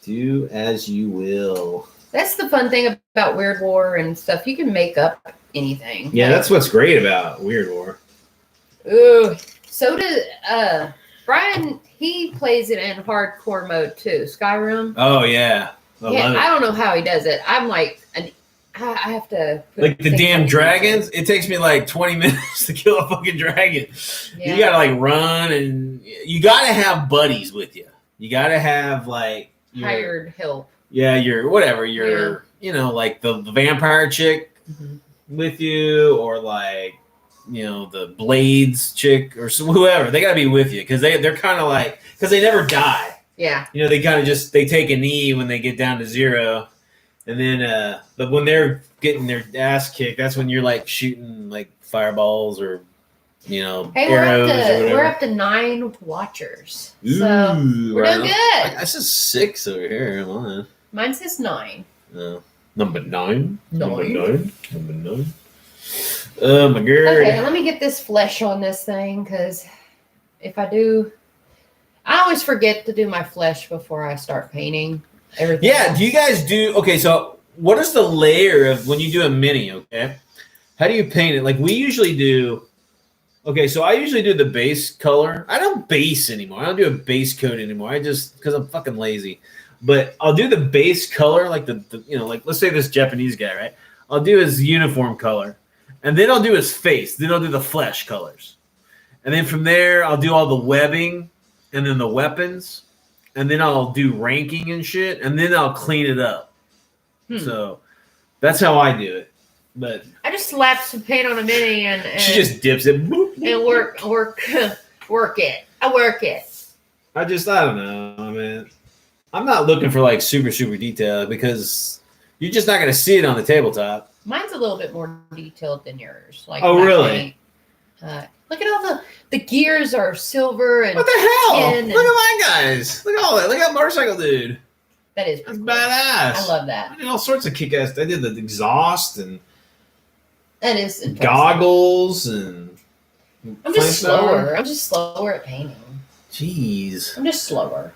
Do as you will. That's the fun thing about Weird War and stuff. You can make up anything. Yeah, that's what's great about Weird War. Ooh. So does Brian. He plays it in hardcore mode too. Skyrim. Oh yeah. I don't know how he does it. I'm I have to the damn dragons. It takes me 20 minutes to kill a fucking dragon. Yeah. You gotta run and you gotta have buddies with you. You gotta have hired help. Yeah, the vampire chick with you, or the blades chick or whoever. They gotta be with you because they're kind of because they never die. Yeah. They kind of they take a knee when they get down to zero. And then, but when they're getting their ass kicked, that's when you're shooting fireballs or, arrows. We're up to 9 watchers. Ooh, so we're doing good. That's just 6 over here. Mine. Mine says 9. Number 9. Number 9. Oh my god. Okay, let me get this flesh on this thing because if I do, I always forget to do my flesh before I start painting. Everything else. Do you guys do okay? So, what is the layer of when you do a mini? Okay, how do you paint it? We usually do. Okay, so I usually do the base color. I don't base anymore. I don't do a base coat anymore. I just because I'm fucking lazy. But I'll do the base color, like the like let's say this Japanese guy, right? I'll do his uniform color, and then I'll do his face. Then I'll do the flesh colors, and then from there I'll do all the webbing, and then the weapons, and then I'll do ranking and shit, and then I'll clean it up. So that's how I do it. But I just slap some paint on a mini and she just dips it and work it. I work it. I don't know, man. I'm not looking for like super detail because you're just not going to see it on the tabletop. Mine's a little bit more detailed than yours. Like, oh, really? Look at all the gears are silver and what the hell? tin. Look at my guys. Look at all that. Look at that motorcycle dude. That is That's cool. badass. I love that. I did all sorts of kick-ass. I did the exhaust and that is impressive. goggles and. I'm just slower. I'm just slower at painting. Jeez. I'm just slower.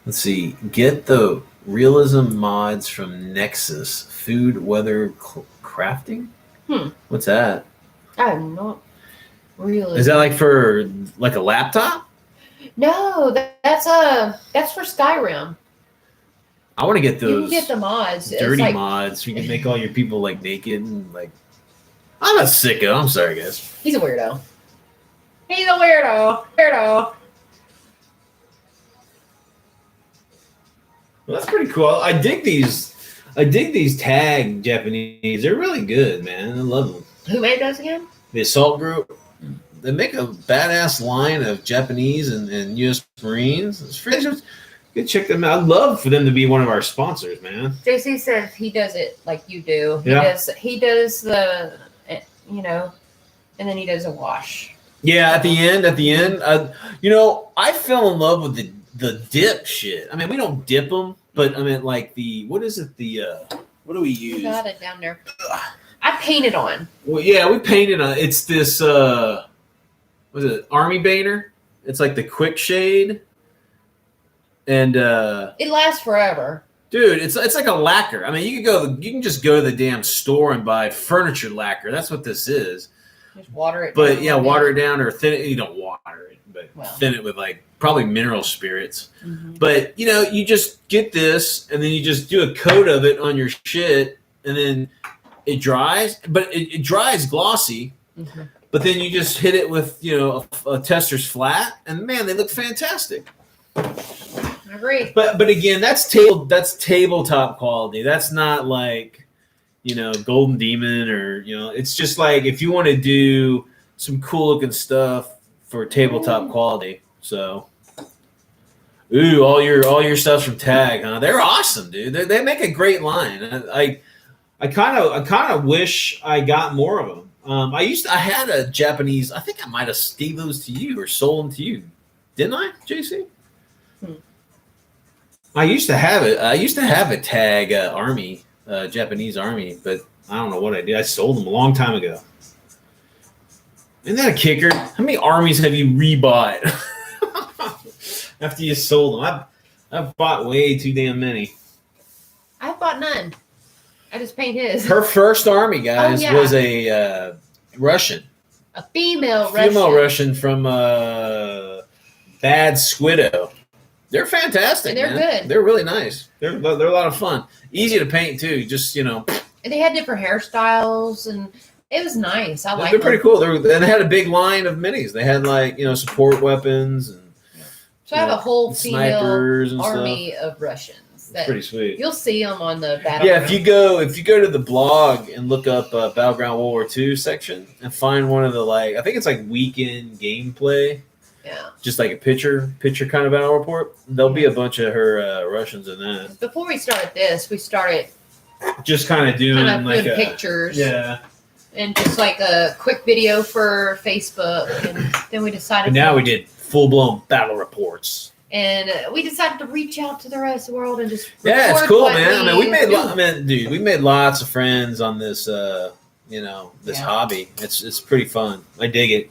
Let's see. Get the realism mods from Nexus. Food, weather, crafting? What's that? I'm not really. Is that like for like a laptop? No, that's for Skyrim. I want to get those. You can get the mods. Dirty mods. You can make all your people like naked and like. I'm a sicko. I'm sorry, guys. He's a weirdo. He's a weirdo. Weirdo. Well, that's pretty cool. I dig these tag Japanese. They're really good, man. I love them. Who made those again? The Assault Group. They make a badass line of Japanese and U.S. Marines. It's free. Go check them out. I'd love for them to be one of our sponsors, man. JC said he does it like you do. He does the, and then he does a wash. Yeah, at the end, I fell in love with the dip shit. I mean, we don't dip them, but I mean, like what is it? What do we use? I got it down there. I painted on. Well, yeah, we painted on. It's this, what is it? Army Banner. It's like the quick shade. And it lasts forever. Dude, it's like a lacquer. I mean, you can just go to the damn store and buy furniture lacquer. That's what this is. Just water it but down. Yeah, water it down or thin it. You don't water it, but thin it with like probably mineral spirits. Mm-hmm. But you just get this and then you just do a coat of it on your shit and then it dries, but it dries glossy. Mm-hmm. But then you just hit it with a tester's flat and man, they look fantastic. I agree. But again, that's tabletop quality. That's not like Golden Demon or it's just like if you want to do some cool looking stuff for tabletop quality. So all your stuff's from Tag, huh? They're awesome, dude. They make a great line. I kind of wish I got more of them. I had a Japanese. I think I might have gave those to you or sold them to you, didn't I, JC? I used to have it. I used to have a Tag Army, Japanese Army, but I don't know what I did. I sold them a long time ago. Isn't that a kicker? How many armies have you rebought after you sold them? I've bought way too damn many. I've bought none. I just paint his. Her first army, guys, was a Russian. A female Russian from Bad Squiddo. They're fantastic. And they're good. They're really nice. They're a lot of fun. Easy to paint too. Just And they had different hairstyles, and it was nice. I like. They're pretty cool. They had a big line of minis. They had like support weapons and. So I have a whole female and army stuff. Of Russians. That's pretty sweet. You'll see them on the battle. Yeah, if you go to the blog and look up Battleground World War II section and find one of the I think it's like weekend gameplay. Yeah. Just like a picture kind of battle report. There'll be a bunch of her Russians in that. Before we started this, we started just kind of doing pictures. Yeah. And just like a quick video for Facebook, and then we decided. And now we did full-blown battle reports. And we decided to reach out to the rest of the world and just it's cool, man. I mean, we made lots of friends on this, this hobby. It's pretty fun. I dig it.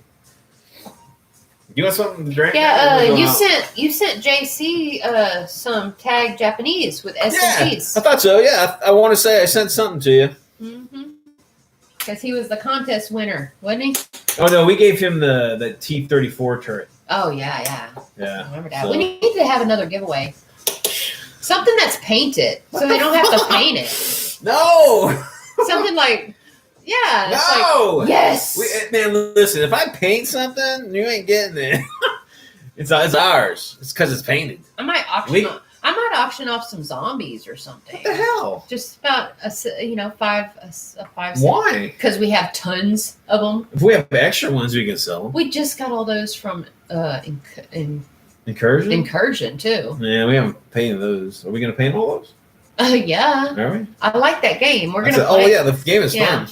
You want something to drink? Yeah, you sent JC some Tag Japanese with SMGs. I thought so. Yeah, I want to say I sent something to you. Mm-hmm. Because he was the contest winner, wasn't he? Oh no, we gave him the T-34 turret. Oh yeah. Yeah. I remember that. So, we need to have another giveaway. Something that's painted, so they don't have to paint it. No. Something like, yeah. No. Like, yes. Man, listen. If I paint something, you ain't getting it. It's ours. It's because it's painted. I might auction off some zombies or something. What the hell? Just about five. Why? Because we have tons of them. If we have extra ones, we can sell them. We just got all those from Incursion. Incursion too. Yeah, we haven't painted those. Are we gonna paint all those? Yeah. Are we? I like that game. We're gonna. Oh yeah, the game is fun.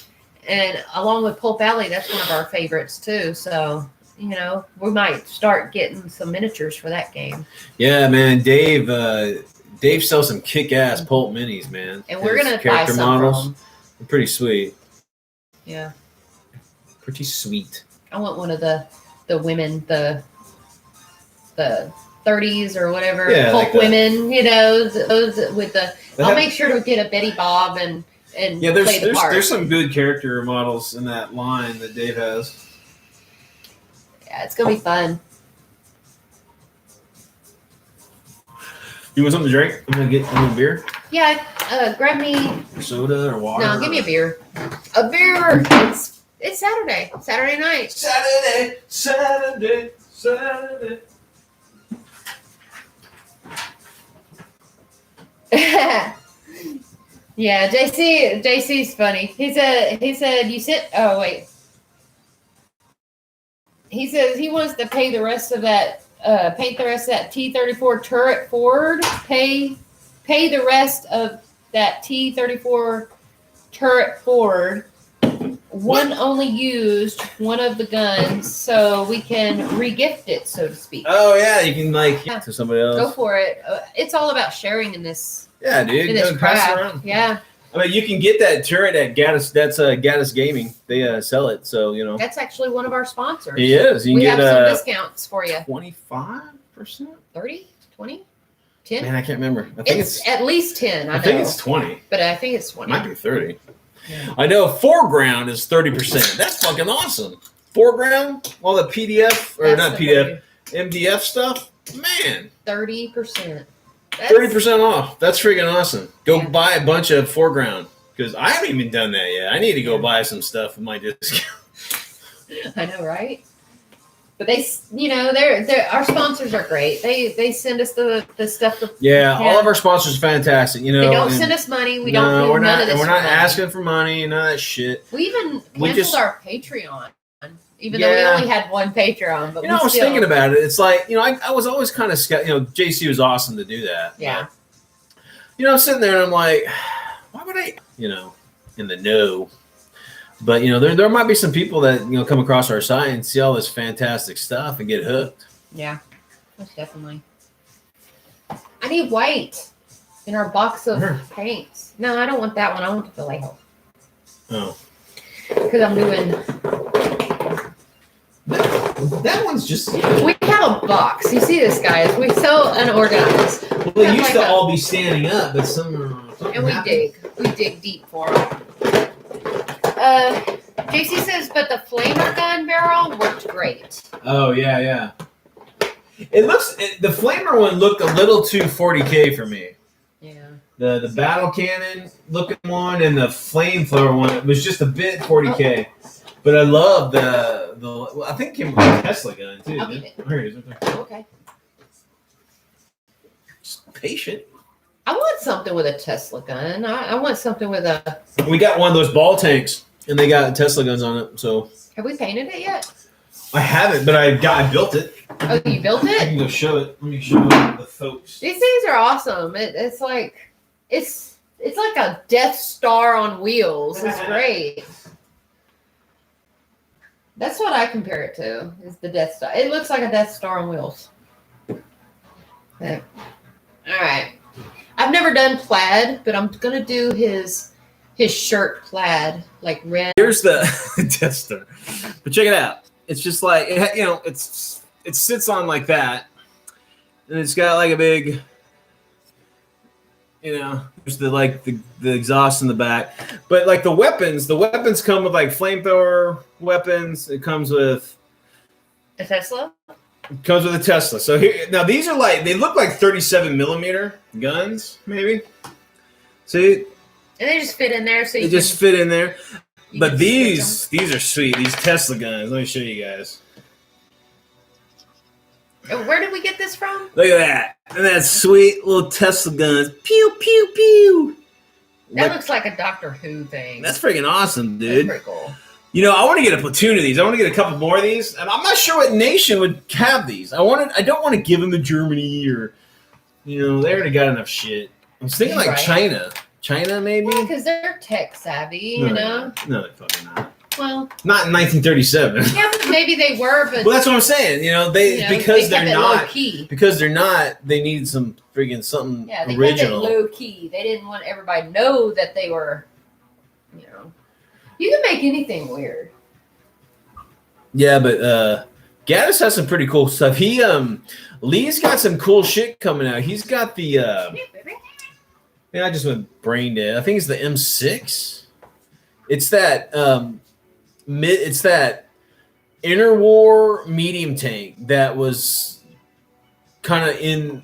And along with Pulp Alley, that's one of our favorites too. So we might start getting some miniatures for that game. Yeah, man. Dave sells some kick-ass Pulp minis, man. And we're gonna buy some models. From them. They're pretty sweet. Yeah. Pretty sweet. I want one of the women, the 30s or whatever, Pulp women, those with the. I'll make sure to get a Betty Bob and yeah. There's some good character models in that line that Dave has. Yeah, it's gonna be fun. You want something to drink? I'm gonna get a beer. Yeah, grab me soda or water. No, give me a beer. A beer. It's Saturday. Saturday night. Saturday. Yeah, JC's funny. He said you sit. Oh wait. He says he wants to pay the rest of that. Paint the rest of that T-34 turret forward. Pay the rest of that T-34 turret forward. One only used one of the guns, so we can re-gift it, so to speak. Oh yeah, you can to somebody else. Go for it. It's all about sharing in this. Yeah, dude. In this pass it around. Yeah. I mean, you can get that turret at Gaddis. That's Gaddis Gaming. They sell it, so That's actually one of our sponsors. He is. You can we get have some discounts for you. 25%, 30, 20, 10. Man, I can't remember. I think it's at least 10. I think it's 20, but I think it's 20. Might be 30. Yeah. I know foreground is 30%. That's fucking awesome. Foreground, all the PDF or not PDF, MDF stuff. Man, 30%. 30% off. That's freaking awesome. Go buy a bunch of foreground because I haven't even done that yet. I need to go buy some stuff with my discount. I know, right? But they're our sponsors are great. They send us the stuff. All of our sponsors are fantastic. They don't send us money. We don't. We're none of this. We're not asking for money. None of that shit. We even canceled our Patreon. Even though we only had one Patreon, but I was thinking about it. It's like I was always kind of skeptical. JC was awesome to do that. Yeah. But, I'm sitting there and I'm like, why would I? In the know. But there might be some people that come across our site and see all this fantastic stuff and get hooked. Yeah, most definitely. I need white in our box of paints. No, I don't want that one. I want the Vallejo. Oh. Because I'm doing. That one's just. We have a box. You see this, guys? We're so unorganized. Well, they used to all be standing up, but some are. And we dig deep for them. JC says, but the flamer gun barrel worked great. Oh yeah. The flamer one looked a little too 40K for me. Yeah. The battle cannon looking one and the flamethrower one, it was just a bit 40K. Oh. But I love the I think it came with a Tesla gun too. Here it is. Okay. Just patient. I want something with a Tesla gun. I want something with a. We got one of those ball tanks, and they got Tesla guns on it. So. Have we painted it yet? I haven't, but I built it. Oh, you built it? I can go show it. Let me show the folks. These things are awesome. It's like a Death Star on wheels. It's great. That's what I compare it to. Is the Death Star? It looks like a Death Star on wheels. Okay. All right. I've never done plaid, but I'm gonna do his shirt plaid, like red. Here's the Death Star, but check it out. It's just like it sits on like that, and it's got like a big, there's the exhaust in the back, but like the weapons come with like flamethrower weapons. It comes with a Tesla. Comes with a Tesla. So here, now these are like, they look like 37 millimeter guns, maybe. See, and they just fit in there, so they just fit in there. But these are sweet. These Tesla guns. Let me show you guys. Where did we get this from? Look at that. And that sweet little Tesla guns. Pew, pew, pew. That looks like a Doctor Who thing. That's freaking awesome, dude. That's pretty cool. You know, I want to get a platoon of these. I want to get a couple more of these. And I'm not sure what nation would have these. I don't want to give them to Germany or, you know, they already got enough shit. I'm thinking like China. China, maybe? Yeah, because they're tech savvy, you know? No, they're fucking not. Well, not in 1937. Yeah, but maybe they were, but well, that's what I'm saying. You know, because they're not key. Because they're not. They need some friggin' something they original. kept it low key. They didn't want everybody to know that they were. You know, you can make anything weird. Yeah, but Gaddis has some pretty cool stuff. Lee's got some cool shit coming out. He's got the. I just went brain dead. I think it's the M6. It's that. It's that interwar medium tank that was kind of the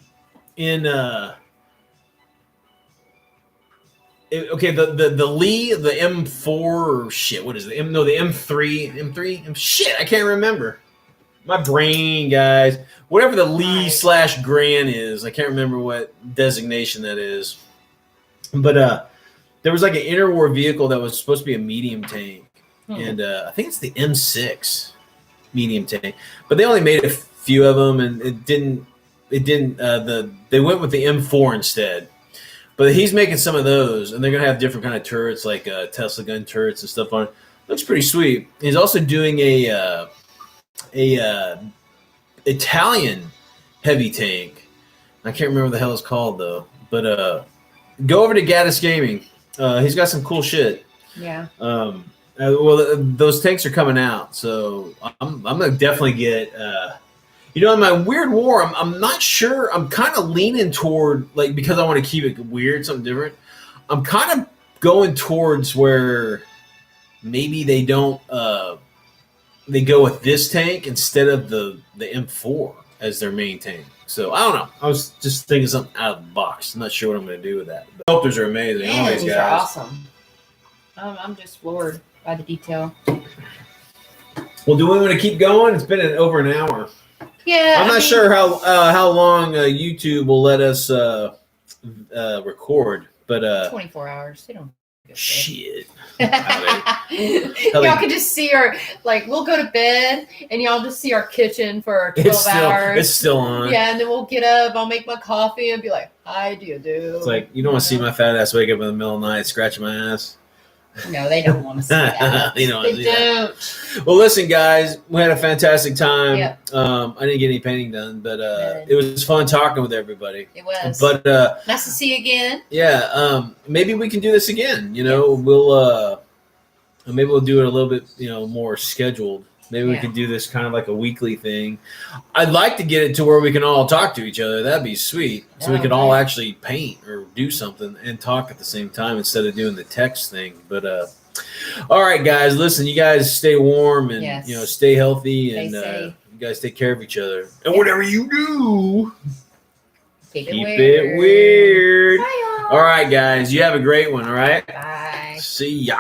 Lee, the M4 or shit, what is it? The M3 shit, I can't remember. My brain, guys. Whatever the Lee / Gran is, I can't remember what designation that is. But there was like an interwar vehicle that was supposed to be a medium tank. And I think it's the M6 medium tank, but they only made a few of them, and they went with the M4 instead. But he's making some of those, and they're gonna have different kind of turrets, like Tesla gun turrets and stuff on it. Looks pretty sweet. He's also doing a Italian heavy tank. I can't remember what the hell it's called though. But go over to Gaddis Gaming. He's got some cool shit. Yeah. Those tanks are coming out, so I'm gonna definitely get. In my weird war, I'm not sure. I'm kind of leaning toward, like, because I want to keep it weird, something different. I'm kind of going towards where maybe they don't. They go with this tank instead of the M4 as their main tank. So I don't know. I was just thinking something out of the box. I'm not sure what I'm going to do with that. The sculptors are amazing. Yeah, these are awesome. I'm just floored by the detail. Well, do we want to keep going? It's been over an hour. Yeah, I'm not sure how long YouTube will let us record, but 24 hours. They don't. Shit. Y'all can just see our, like, we'll go to bed and y'all just see our kitchen for 12 hours. It's still on. Yeah, and then we'll get up, I'll make my coffee and be like, hi, do. It's like, you don't want to see my fat ass wake up in the middle of the night scratching my ass. No, they don't want to see that. They don't. That. Well, listen, guys, we had a fantastic time. Yep. I didn't get any painting done, but it was fun talking with everybody. It was. But nice to see you again. Yeah, maybe we can do this again. We'll maybe we'll do it a little bit, more scheduled. Maybe we could do this kind of like a weekly thing. I'd like to get it to where we can all talk to each other. That'd be sweet. So we could all actually paint or do something and talk at the same time instead of doing the text thing. But all right, guys, listen, you guys stay warm and stay healthy and you guys take care of each other. And whatever you do, keep it weird. Bye, all right, guys, you have a great one. All right. Bye. See ya.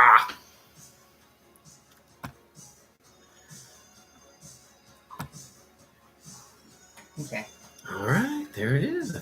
Okay. All right, there it is.